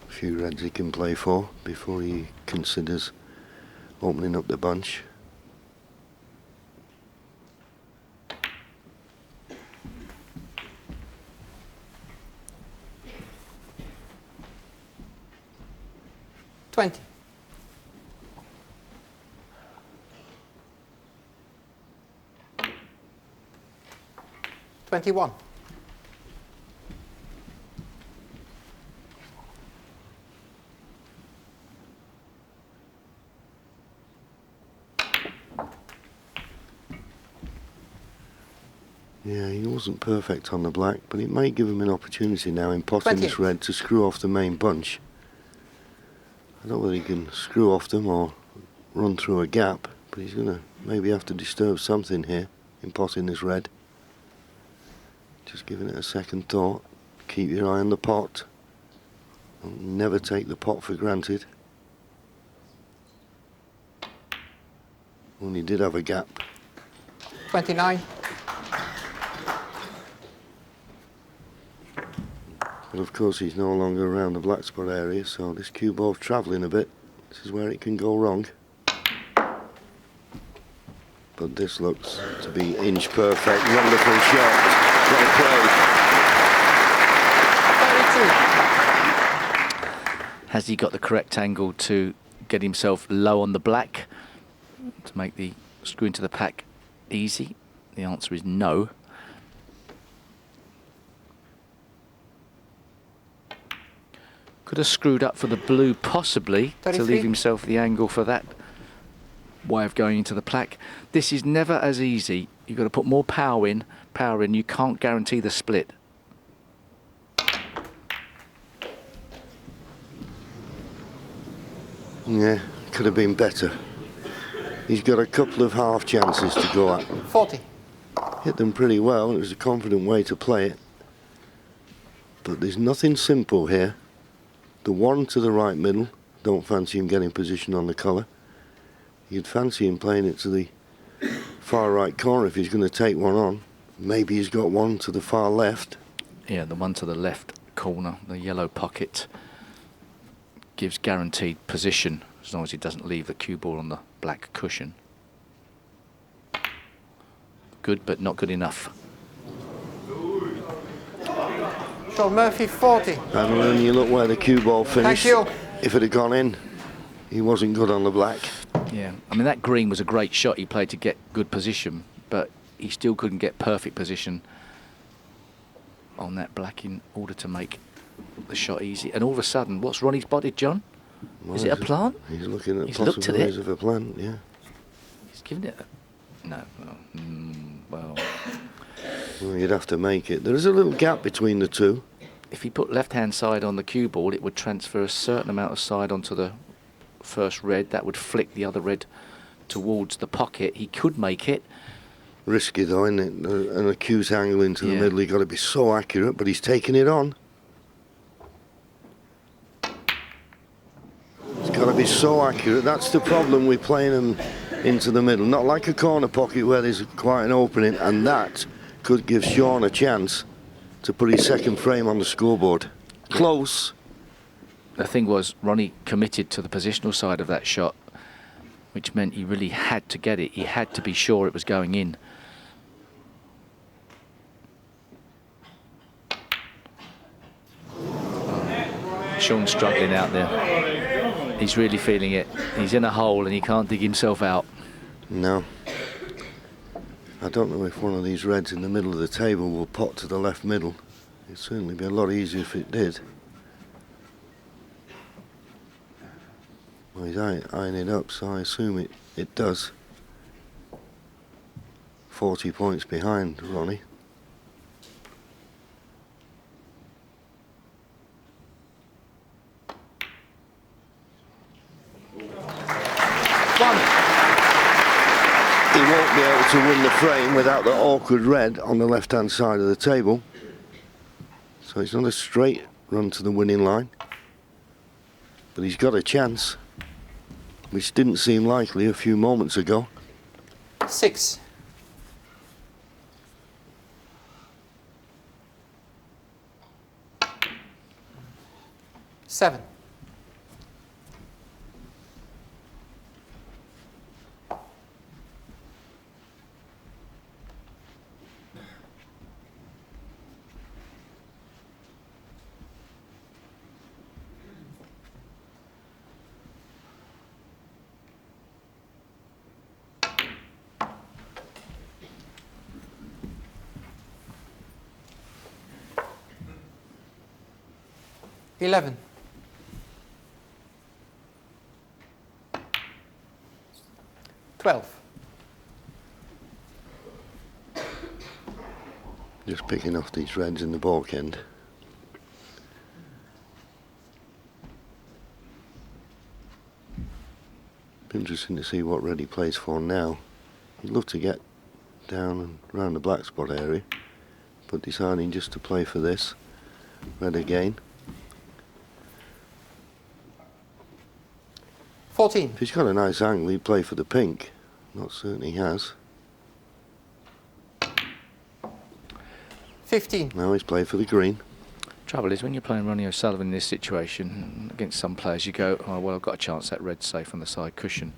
A few reds he can play for before he considers opening up the bunch. $20. 21. Yeah, he wasn't perfect on the black, but it may give him an opportunity now in potting this red to screw off the main bunch. I don't know whether he can screw off them or run through a gap, but he's going to maybe have to disturb something here in potting this red. Just giving it a second thought. Keep your eye on the pot. Never take the pot for granted. Only did have a gap. 29. But of course he's no longer around the black spot area, so this cue ball's travelling a bit. This is where it can go wrong. But this looks to be inch perfect. Wonderful shot. Well played. 32. Has he got the correct angle to get himself low on the black to make the screw into the pack easy? The answer is no. Could have screwed up for the blue, possibly, to 33. leave himself the angle for that way of going into the plaque. This is never as easy. You've got to put more power in. You can't guarantee the split. Yeah, could have been better. He's got a couple of half chances to go at. 40. Hit them pretty well. It was a confident way to play it. But there's nothing simple here. The one to the right middle, don't fancy him getting position on the colour. You'd fancy him playing it to the far right corner if he's going to take one on. Maybe he's got one to the far left. Yeah, the one to the left corner, the yellow pocket, gives guaranteed position as long as he doesn't leave the cue ball on the black cushion. Good, but not good enough. Sean Murphy, 40. And when you look where the cue ball finished, Thank you. if it had gone in, he wasn't good on the black. Yeah, I mean, that green was a great shot he played to get good position, but he still couldn't get perfect position on that black in order to make the shot easy. And all of a sudden, what's Ronnie spotted, John? Well, Is it a plant? He's looking at He's looked at possibilities it. of a plant, yeah. He's given it a... No. Well... Well, you'd have to make it. There is a little gap between the two. If he put left-hand side on the cue ball, it would transfer a certain amount of side onto the first red. That would flick the other red towards the pocket. He could make it. Risky though, isn't it? An acute angle into the Yeah. middle. You've got to be so accurate, but he's taking it on. It's got to be so accurate. That's the problem with playing them into the middle. Not like a corner pocket where there's quite an opening, and that could give Sean a chance to put his second frame on the scoreboard. Close. The thing was, Ronnie committed to the positional side of that shot, which meant he really had to get it. He had to be sure it was going in. Sean's struggling out there. He's really feeling it. He's in a hole and he can't dig himself out. No. I don't know if one of these reds in the middle of the table will pot to the left middle. It'd certainly be a lot easier if it did. Well, he's eyeing it up, so I assume it does. 40 points behind Ronnie. He won't be able to win the frame without the awkward red on the left-hand side of the table. So it's not a straight run to the winning line. But he's got a chance, which didn't seem likely a few moments ago. 6. Seven. $11. $12. Just picking off these reds in the balk end. Be interesting to see what red he plays for now. He'd love to get down and round the black spot area, but deciding just to play for this. Red again. 14. If he's got a nice angle, he'd play for the pink. Not certain he has. 15. Now he's played for the green. Trouble is, when you're playing Ronnie O'Sullivan in this situation, against some players, you go, oh, well, I've got a chance that red's safe on the side cushion.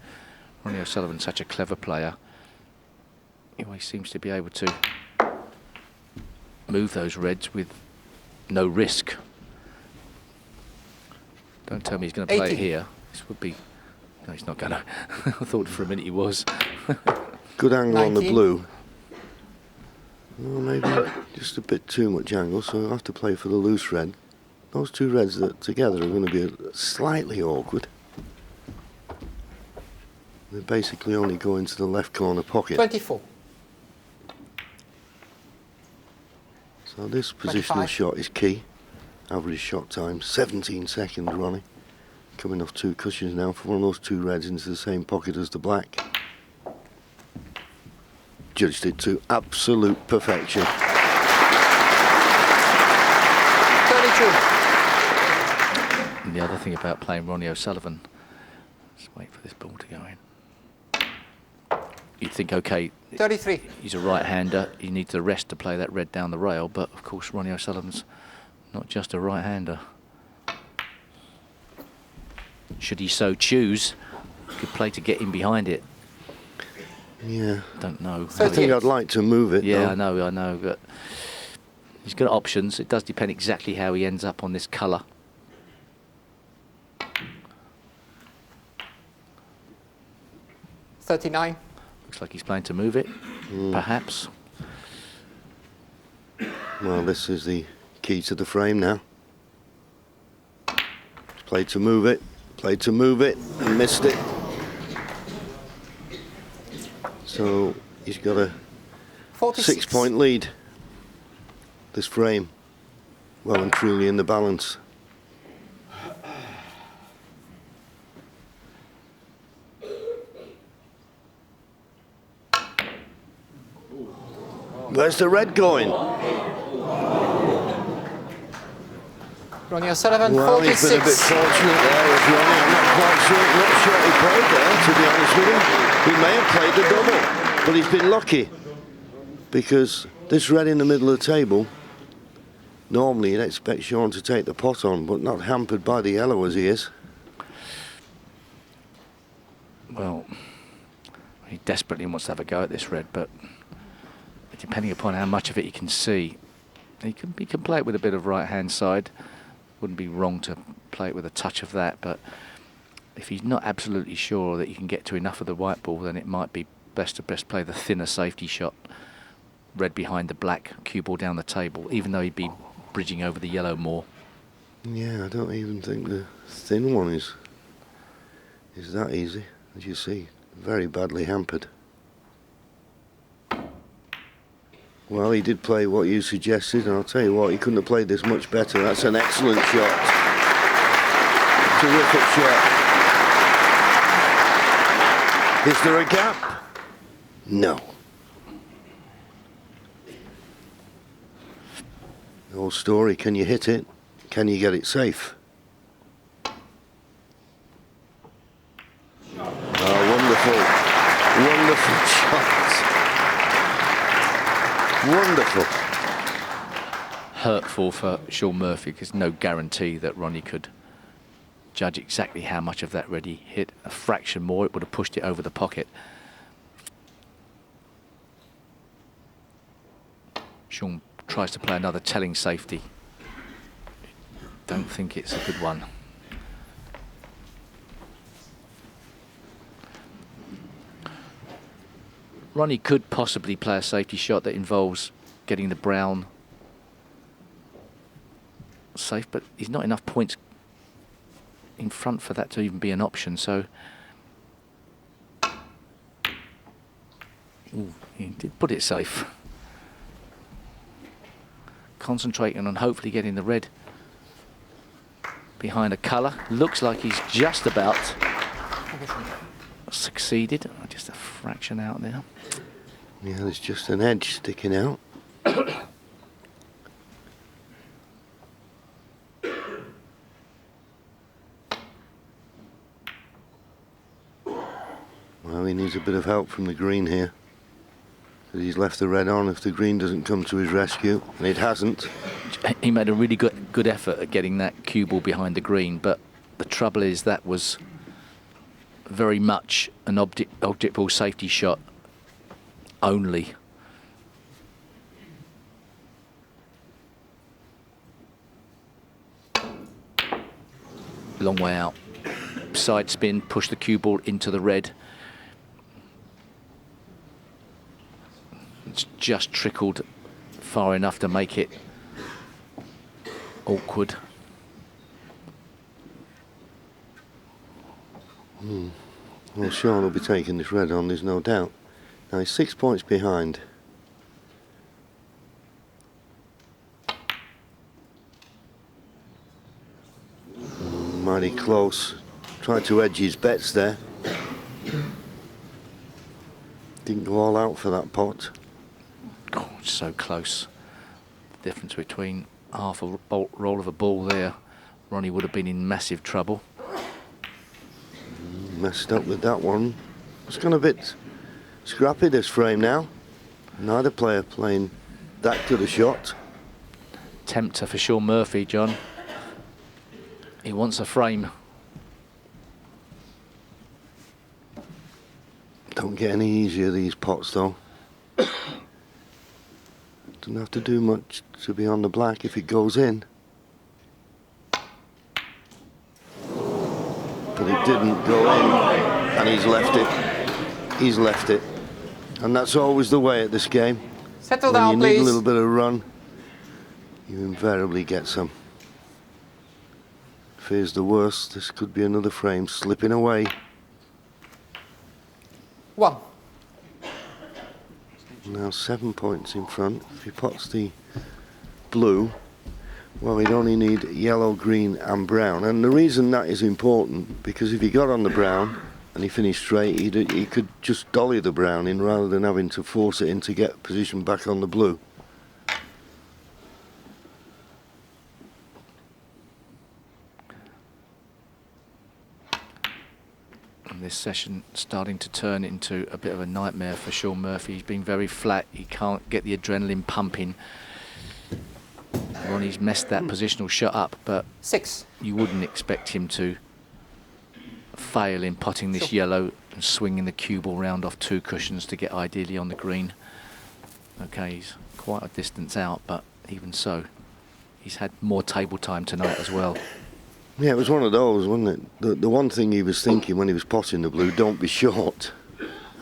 Ronnie O'Sullivan's such a clever player. He always seems to be able to move those reds with no risk. Don't tell me he's going to play it 80. here. This would be... No, he's not going to. I thought for a minute he was. Good angle on the 19. blue. Well, maybe just a bit too much angle, so he'll have to play for the loose red. those two reds that together are going to be slightly awkward. They basically only go into the left corner pocket. 24. So this positional 25. shot is key. Average shot time 17 seconds, Ronnie. Coming off two cushions now for one of those two reds into the same pocket as the black. Judged it to absolute perfection. 32. And the other thing about playing Ronnie O'Sullivan, just wait for this ball to go in. You'd think, okay, 33. He's a right-hander, he needs the rest to play that red down the rail, but of course Ronnie O'Sullivan's not just a right-hander. Should he so choose, he could play to get in behind it. Yeah. Don't know. I think I'd like to move it. Yeah, though. I know, but he's got options. It does depend exactly how he ends up on this colour. $39. Looks like he's playing to move it, perhaps. Well, this is the key to the frame now. Played to move it, and missed it. So he's got a 46. 6-point lead. This frame, well and truly in the balance. Where's the red going? Ronnie O'Sullivan, Well, 46. he's been a bit fortunate there with Ronnie. I'm not quite sure what shot he played there, to be honest with him. He may have played the double, but he's been lucky. Because this red in the middle of the table, normally you'd expect Sean to take the pot on, but not hampered by the yellow as he is. Well, he desperately wants to have a go at this red, but depending upon how much of it he can see, he can play it with a bit of right-hand side. Wouldn't be wrong to play it with a touch of that, but if he's not absolutely sure that he can get to enough of the white ball, then it might be best to play the thinner safety shot. Red behind the black, cue ball down the table, even though he'd be bridging over the yellow more. Yeah, I don't even think the thin one is that easy, as you see. Very badly hampered. Well, he did play what you suggested, and I'll tell you what, he couldn't have played this much better. That's an excellent shot. Terrific shot. Is there a gap? No. The whole story, can you hit it? Can you get it safe? Oh, wonderful. Wonderful shot. Wonderful. Hurtful for Sean Murphy, because no guarantee that Ronnie could judge exactly how much of that red he hit. A fraction more, it would have pushed it over the pocket. Sean tries to play another telling safety. Don't think it's a good one. Ronnie could possibly play a safety shot that involves getting the brown safe, but he's not enough points in front for that to even be an option, so... Ooh, he did put it safe. Concentrating on hopefully getting the red behind a colour. Looks like he's just about succeeded. Just a fraction out there. Yeah, there's just an edge sticking out. Well, he needs a bit of help from the green here. He's left the red on if the green doesn't come to his rescue, and it hasn't. He made a really good effort at getting that cue ball behind the green, but the trouble is that was very much an object ball safety shot only. Long way out. Side spin, push the cue ball into the red. It's just trickled far enough to make it awkward. Well, Sean will be taking this red on, there's no doubt. Now he's 6 points behind. Mighty close. Tried to edge his bets there. Didn't go all out for that pot. Oh, so close. The difference between half a roll of a ball there, Ronnie would have been in massive trouble. Messed up with that one. It's gone a bit scrappy, this frame now. Neither player playing that good a shot. Tempter for Sean Murphy, John. He wants a frame. Don't get any easier, these pots, though. Doesn't have to do much to be on the black if it goes in. But it didn't go in, and he's left it. He's left it. And that's always the way at this game. Settle when down, you please. need a little bit of run, you invariably get some. Fears the worst. This could be another frame slipping away. 1. Now 7 points in front. If he pots the blue, well, he'd only need yellow, green and brown. And the reason that is important, because if he got on the brown and he finished straight, he could just dolly the brown in rather than having to force it in to get position back on the blue. This session starting to turn into a bit of a nightmare for Sean Murphy. He's been very flat. He can't get the adrenaline pumping. Ronnie's messed that positional shot up, but 6. You wouldn't expect him to fail in potting this yellow and swinging the cue ball round off 2 cushions to get ideally on the green. Okay, he's quite a distance out, but even so, he's had more table time tonight as well. Yeah, it was one of those, wasn't it? The one thing he was thinking when he was potting the blue, don't be short.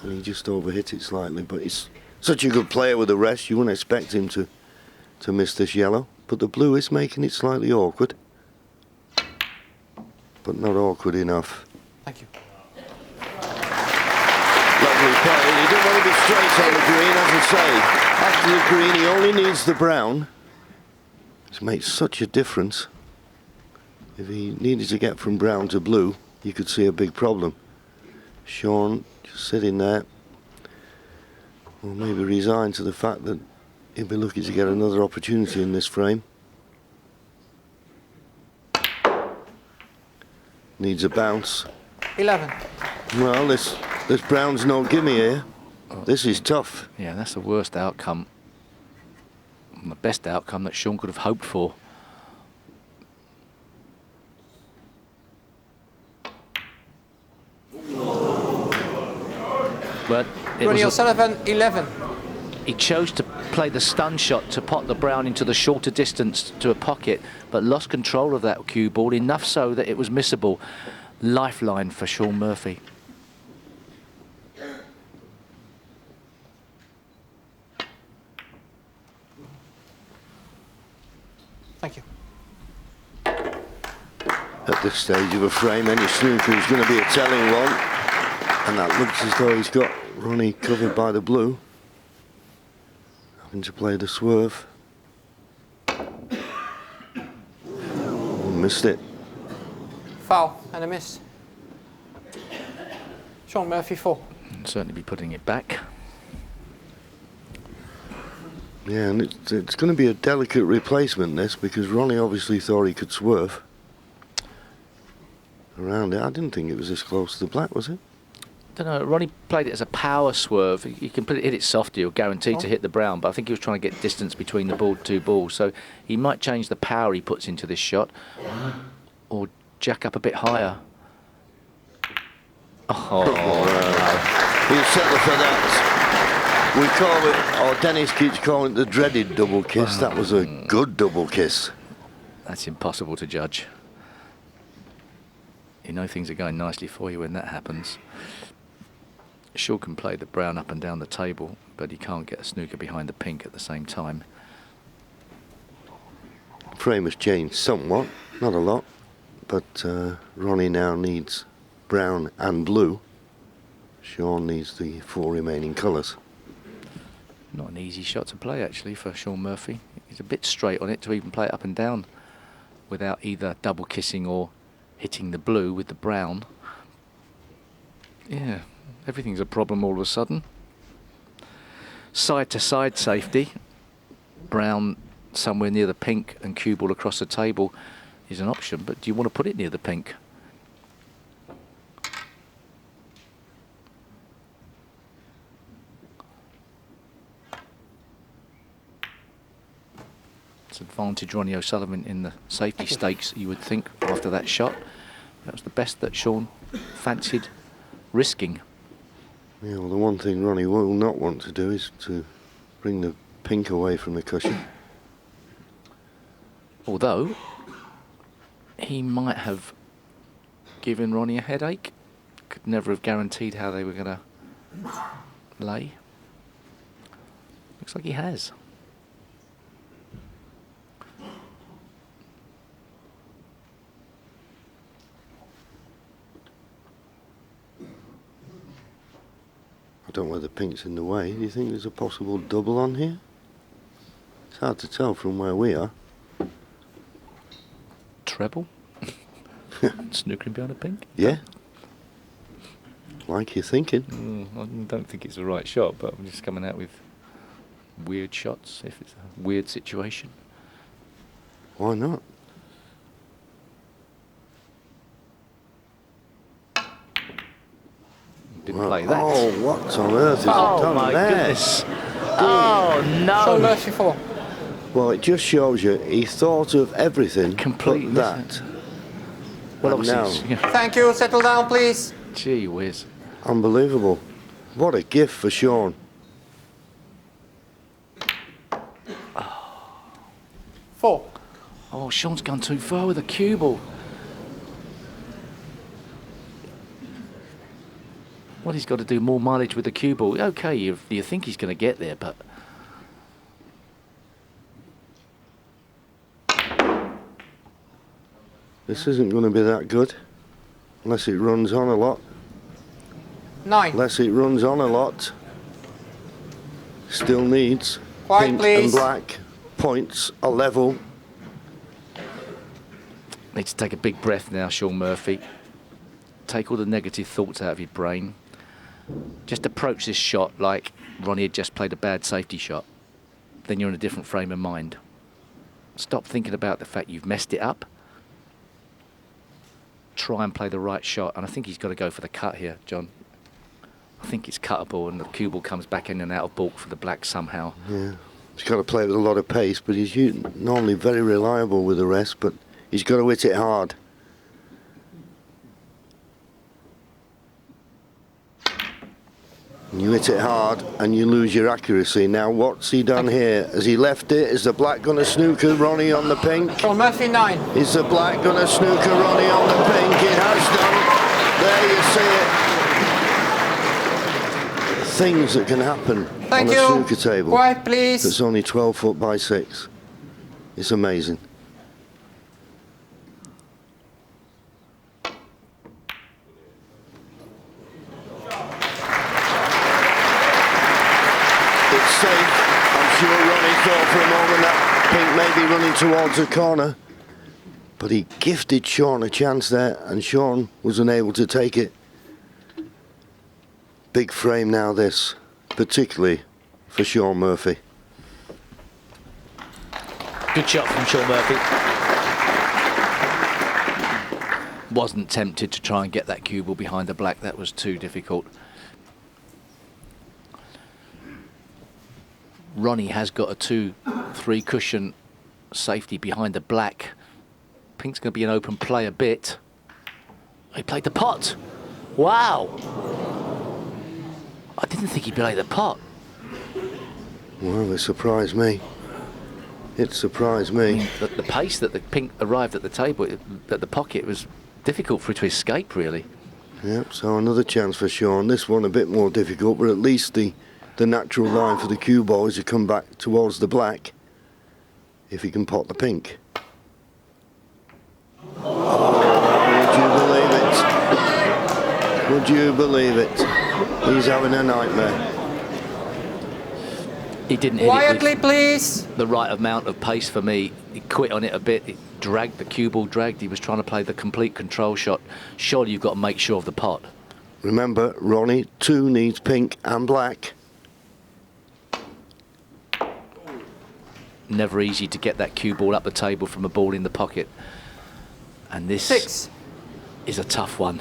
And he just overhit it slightly, but he's such a good player with the rest, you wouldn't expect him to miss this yellow. But the blue is making it slightly awkward. But not awkward enough. Thank you. Lovely play. He didn't want to be straight on the green, as I say. After the green, he only needs the brown. It's made such a difference. If he needed to get from brown to blue, you could see a big problem. Sean just sitting there, or maybe resigned to the fact that he'll be lucky to get another opportunity in this frame. Needs a bounce. 11. Well, this brown's no gimme here. This is tough. Yeah, that's the worst outcome. And the best outcome that Sean could have hoped for. But Ronnie O'Sullivan, 11. He chose to play the stun shot to pot the brown into the shorter distance to a pocket, but lost control of that cue ball, enough so that it was missable. Lifeline for Sean Murphy. Thank you. At this stage of a frame, any snooker is going to be a telling one. And that looks as though he's got Ronnie covered by the blue. Having to play the swerve. Oh, missed it. Foul and a miss. Sean Murphy, 4. And certainly be putting it back. Yeah, and it's going to be a delicate replacement, this, because Ronnie obviously thought he could swerve around it. I didn't think it was this close to the black, was it? I don't know, Ronnie played it as a power swerve. You can hit it softer, you're guaranteed to hit the brown, but I think he was trying to get distance between the 2 balls, so he might change the power he puts into this shot, or jack up a bit higher. Oh, He'll settle for that. We call it, or Dennis keeps calling it the dreaded double kiss. That was a good double kiss. That's impossible to judge. You know things are going nicely for you when that happens. Shaw can play the brown up and down the table, but he can't get a snooker behind the pink at the same time. Frame has changed somewhat, not a lot, but Ronnie now needs brown and blue. Sean needs the 4 remaining colours. Not an easy shot to play, actually, for Sean Murphy. He's a bit straight on it to even play it up and down without either double kissing or hitting the blue with the brown. Yeah, everything's a problem all of a sudden. Side to side safety. Brown somewhere near the pink and cue ball across the table is an option, but do you want to put it near the pink? It's advantage Ronnie O'Sullivan in the safety stakes, you would think, after that shot. That was the best that Sean fancied risking. Yeah, well, the one thing Ronnie will not want to do is to bring the pink away from the cushion. Although, he might have given Ronnie a headache. Could never have guaranteed how they were going to lay. Looks like he has. I don't know whether pink's in the way. Do you think there's a possible double on here? It's hard to tell from where we are. Treble? Snookering behind a pink? Yeah. Like you're thinking. I don't think it's the right shot, but I'm just coming out with weird shots if it's a weird situation. Why not? Didn't play that. Oh, what on earth is it done my there? goodness. Oh, no. Sean Murphy 4. Well, it just shows you he thought of everything Completely, but that. Well, And obviously, now, Thank you. Settle down, please. gee whiz. unbelievable. What a gift for Sean. 4. Oh, Sean's gone too far with a cue ball. Well, he's got to do more mileage with the cue ball. Okay, you think he's going to get there, but... This isn't going to be that good. Unless it runs on a lot. 9. Unless it runs on a lot. Still needs Quiet, pink please. and black. Points are level. Need to take a big breath now, Sean Murphy. Take all the negative thoughts out of your brain. Just approach this shot like Ronnie had just played a bad safety shot. Then you're in a different frame of mind. Stop thinking about the fact you've messed it up. Try and play the right shot. And I think he's got to go for the cut here, John. I think it's cuttable and the cue ball comes back in and out of balk for the black somehow. Yeah. He's got to play with a lot of pace, but he's normally very reliable with the rest, but he's got to hit it hard. You hit it hard and you lose your accuracy. Now what's he done here? Has he left it? Is the black going to snooker Ronnie on the pink? Sean Murphy 9. Is the black going to snooker Ronnie on the pink? It has done. There you see it. Things that can happen Thank on you. a snooker table. Quiet, please. That's only 12 foot by 6. It's amazing. It's safe. I'm sure Ronnie thought for a moment that pink may be running towards the corner. But he gifted Sean a chance there, and Sean was unable to take it. Big frame now, this, particularly for Sean Murphy. Good shot from Sean Murphy. Wasn't tempted to try and get that cue ball behind the black. That was too difficult. Ronnie has got a 2-3 cushion safety behind the black. Pink's going to be an open play a bit. He played the pot. Wow. I didn't think he'd play the pot. Well, it surprised me. It surprised me. I mean, the pace that the pink arrived at the table, at the pocket, was difficult for it to escape, really. Yep, so another chance for Sean. This one a bit more difficult, but at least the natural line for the cue ball is to come back towards the black if he can pot the pink. Oh, would you believe it? Would you believe it? He's having a nightmare. He didn't hit Quietly, it with please. the right amount of pace for me. He quit on it a bit. It dragged, the cue ball dragged. He was trying to play the complete control shot. Surely you've got to make sure of the pot. Remember, Ronnie, 2 needs pink and black. Never easy to get that cue ball up the table from a ball in the pocket. And this 6 is a tough one.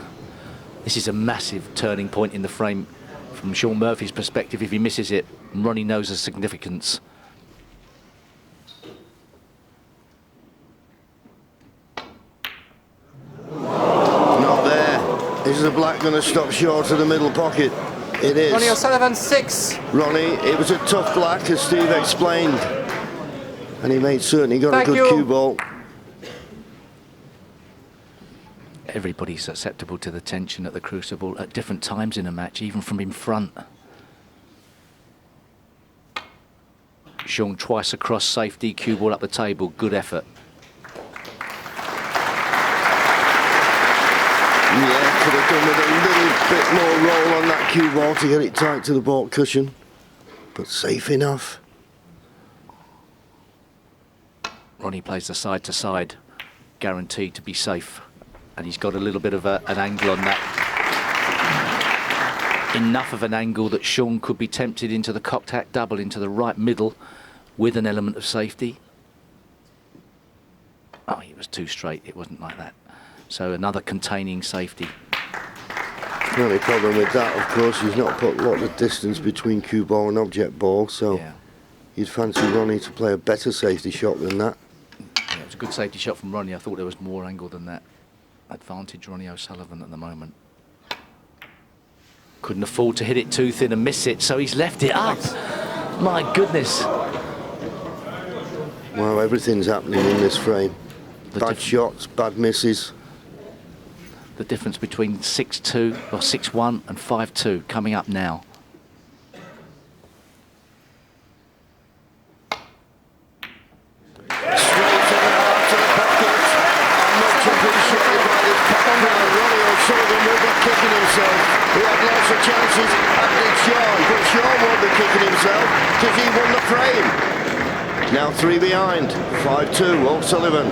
This is a massive turning point in the frame from Shaun Murphy's perspective. If he misses it, Ronnie knows the significance. Not there. Is the black going to stop short of the middle pocket? It is. Ronnie O'Sullivan, 6. Ronnie, it was a tough black, as Steve explained. And he made certain he got a good cue ball. Everybody's susceptible to the tension at the Crucible at different times in a match, even from in front. Shaun twice across safety, cue ball up the table, good effort. Yeah, could have done with a little bit more roll on that cue ball to get it tight to the baulk cushion, but safe enough. Ronnie plays the side to side, guaranteed to be safe. And he's got a little bit of an angle on that. Enough of an angle that Shaun could be tempted into the cocked hat double into the right middle with an element of safety. Oh, he was too straight. It wasn't like that. So another containing safety. The only problem with that, of course, he's not put a lot of distance between cue ball and object ball, so you'd fancy Ronnie to play a better safety shot than that. Yeah, it was a good safety shot from Ronnie. I thought there was more angle than that. Advantage Ronnie O'Sullivan at the moment. Couldn't afford to hit it too thin and miss it, so he's left it up. My goodness. Well, everything's happening in this frame. Bad shots, bad misses. The difference between 6-2 or 6-1 and 5-2 coming up now. Kicking himself. He had lots of chances, and did Shaun, but Shaun won't be kicking himself because he won the frame. Now 3 behind, 5-2, O'Sullivan.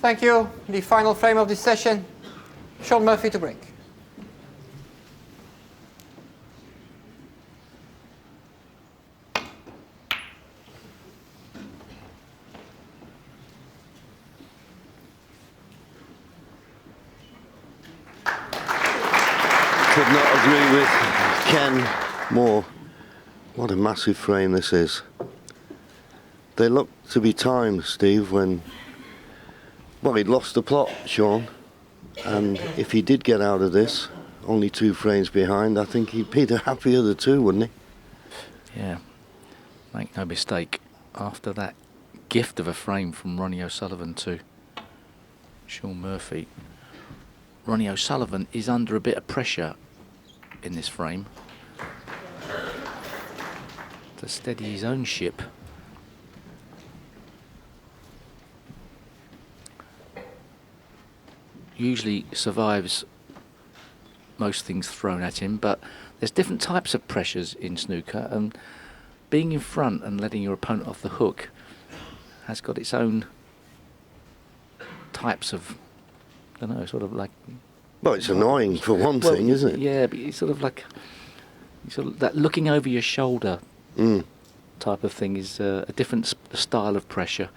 Thank you. The final frame of this session, Sean Murphy to break. Could not agree with Ken more. What a massive frame this is. They look to be timed, Steve, when, well, he'd lost the plot, Sean, and if he did get out of this, only 2 frames behind, I think he'd be the happier of the two, wouldn't he? Yeah, make no mistake, after that gift of a frame from Ronnie O'Sullivan to Sean Murphy, Ronnie O'Sullivan is under a bit of pressure in this frame to steady his own ship. Usually survives most things thrown at him, but there's different types of pressures in snooker, and being in front and letting your opponent off the hook has got its own types of, I don't know, sort of like... Well, it's annoying for one thing, isn't it? Yeah, but it's sort of like, that looking over your shoulder type of thing is a different style of pressure.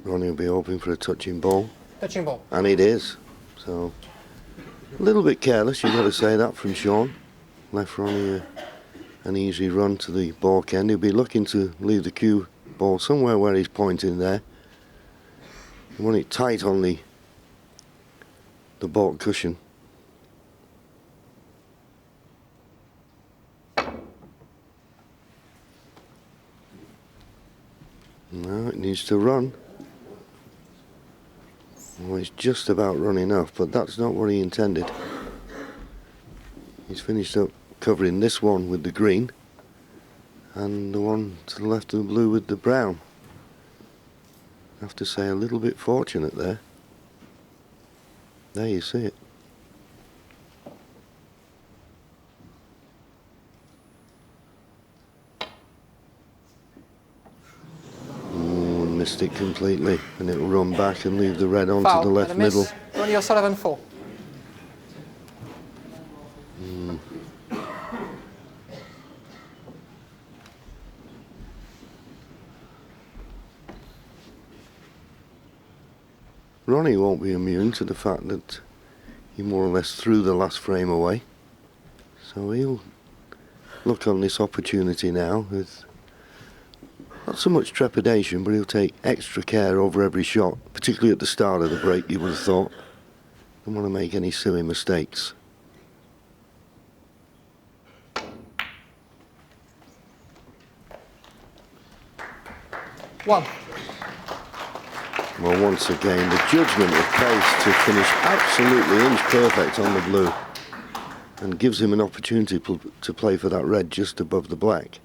Ronnie will be hoping for a touching ball. Touching ball. And it is. So, a little bit careless, you've got to say that from Sean. Left Ronnie an easy run to the balk end. He'll be looking to leave the cue ball somewhere where he's pointing there. You want it tight on the balk cushion. No, it needs to run. Well, he's just about run enough, but that's not what he intended. He's finished up covering this one with the green and the one to the left of the blue with the brown. I have to say, a little bit fortunate there. There you see it. Missed it completely, and it'll run back and leave the red onto Foul the left and a miss. middle. Ronnie O'Sullivan 4. Ronnie won't be immune to the fact that he more or less threw the last frame away, so he'll look on this opportunity now with not so much trepidation, but he'll take extra care over every shot, particularly at the start of the break, you would have thought. Don't want to make any silly mistakes. One. Well, once again, the judgment of pace to finish absolutely inch perfect on the blue and gives him an opportunity to play for that red just above the black.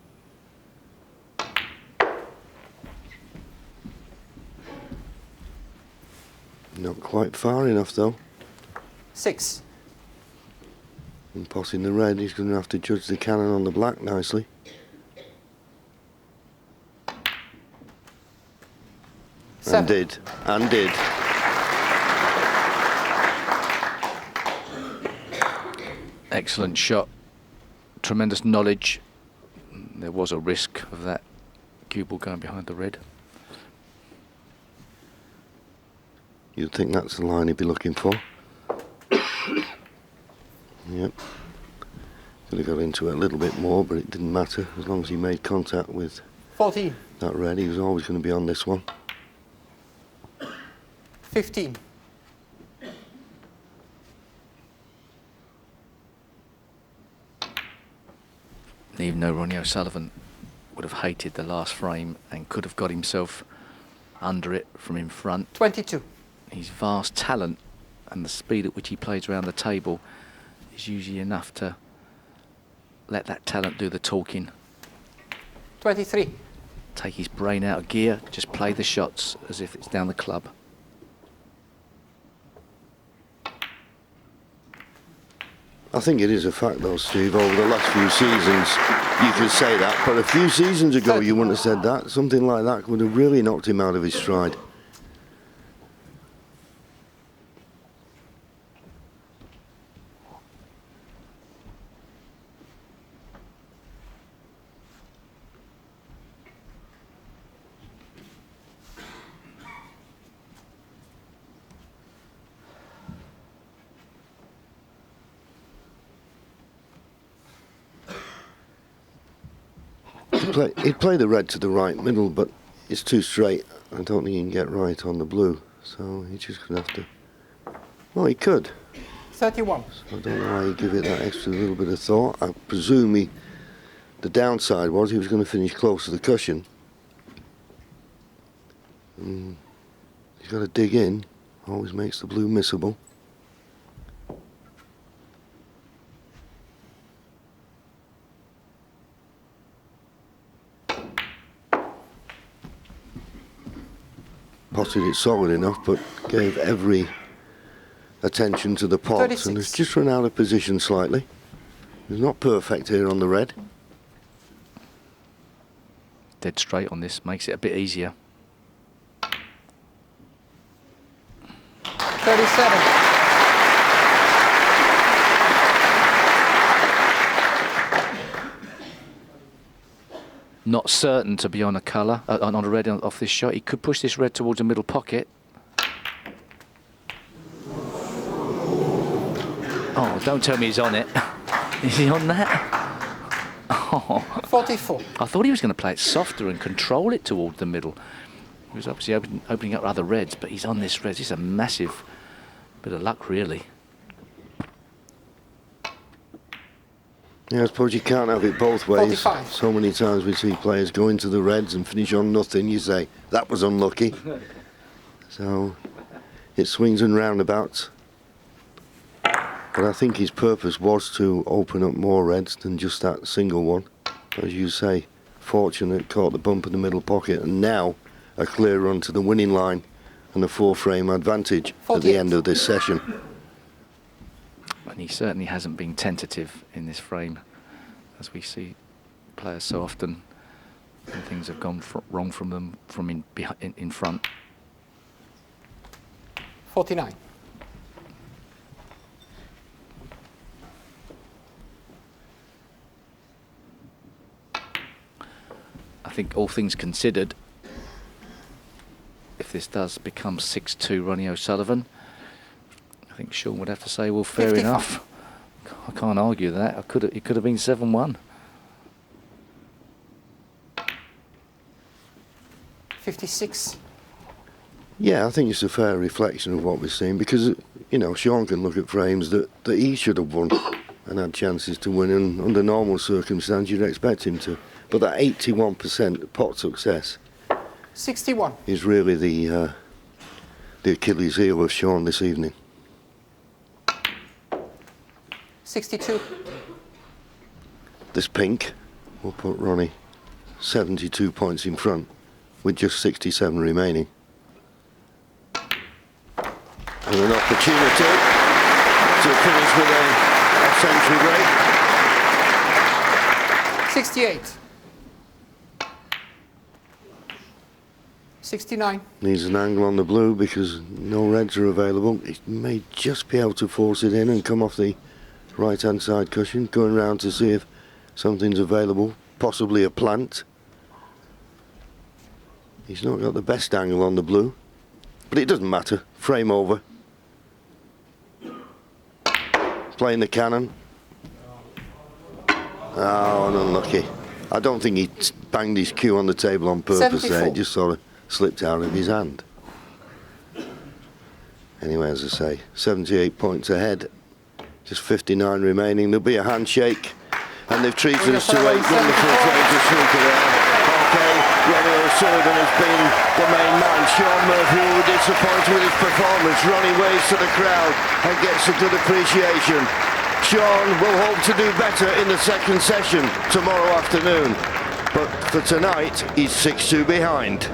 Not quite far enough, though. 6. And passing the red, he's going to have to judge the cannon on the black nicely. And did. Excellent shot. Tremendous knowledge. There was a risk of that cue ball going behind the red. You'd think that's the line he'd be looking for. Yep. Could have got into it a little bit more, but it didn't matter. As long as he made contact with 14. that red, he was always going to be on this one. 15. Even though Ronnie O'Sullivan would have hated the last frame and could have got himself under it from in front. 22. His vast talent and the speed at which he plays around the table is usually enough to let that talent do the talking. 23. Take his brain out of gear, just play the shots as if it's down the club. I think it is a fact, though, Steve. Over the last few seasons, you could say that. But a few seasons ago, you wouldn't have said that. Something like that would have really knocked him out of his stride. He'd play the red to the right middle, but it's too straight. I don't think he can get right on the blue, so he's just going to have to... Well, he could. 31. So I don't know why he give it that extra little bit of thought. I presume the downside was he was going to finish close to the cushion. He's got to dig in. Always makes the blue missable. Potted it solid enough, but gave every attention to the pot 36. and has just run out of position slightly. He's not perfect here on the red. Dead straight on this makes it a bit easier. 37. Not certain to be on a colour, on a red off this shot. He could push this red towards the middle pocket. Oh, don't tell me he's on it. Is he on that? Oh. 44. I thought he was going to play it softer and control it towards the middle. He was obviously opening up other reds, but he's on this red. It's a massive bit of luck, really. Yeah, I suppose you can't have it both ways. 45. So many times we see players go into the reds and finish on nothing. You say, that was unlucky. So it swings and roundabouts. But I think his purpose was to open up more reds than just that single one. As you say, fortunate, caught the bump in the middle pocket, and now a clear run to the winning line and a 4-frame advantage 48. at the end of this session. And he certainly hasn't been tentative in this frame, as we see players so often, and things have gone wrong from them from in front. 49. I think all things considered, if this does become 6-2 Ronnie O'Sullivan, I think Sean would have to say, well, fair 55. enough. I can't argue that. It could have been 7-1. 56. Yeah, I think it's a fair reflection of what we're seeing, because, you know, Sean can look at frames that he should have won and had chances to win, and under normal circumstances you'd expect him to. But that 81% pot success 61. is really the Achilles heel of Sean this evening. 62. This pink will put Ronnie 72 points in front with just 67 remaining. And an opportunity to finish with a century break. 68. 69. Needs an angle on the blue because no reds are available. He may just be able to force it in and come off the right-hand side cushion, going round to see if something's available, possibly a plant. He's not got the best angle on the blue, but it doesn't matter. Frame over. Playing the cannon. Oh, and unlucky. I don't think he banged his cue on the table on purpose 74. there. It just sort of slipped out of his hand. Anyway, as I say, 78 points ahead. Just 59 remaining. There'll be a handshake, and they've treated us to 8 wonderful frames of snooker there. Okay, Ronnie O'Sullivan has been the main man. Sean Murphy will be disappointed with his performance. Ronnie waves to the crowd and gets a good appreciation. Sean will hope to do better in the second session tomorrow afternoon. But for tonight, he's 6-2 behind.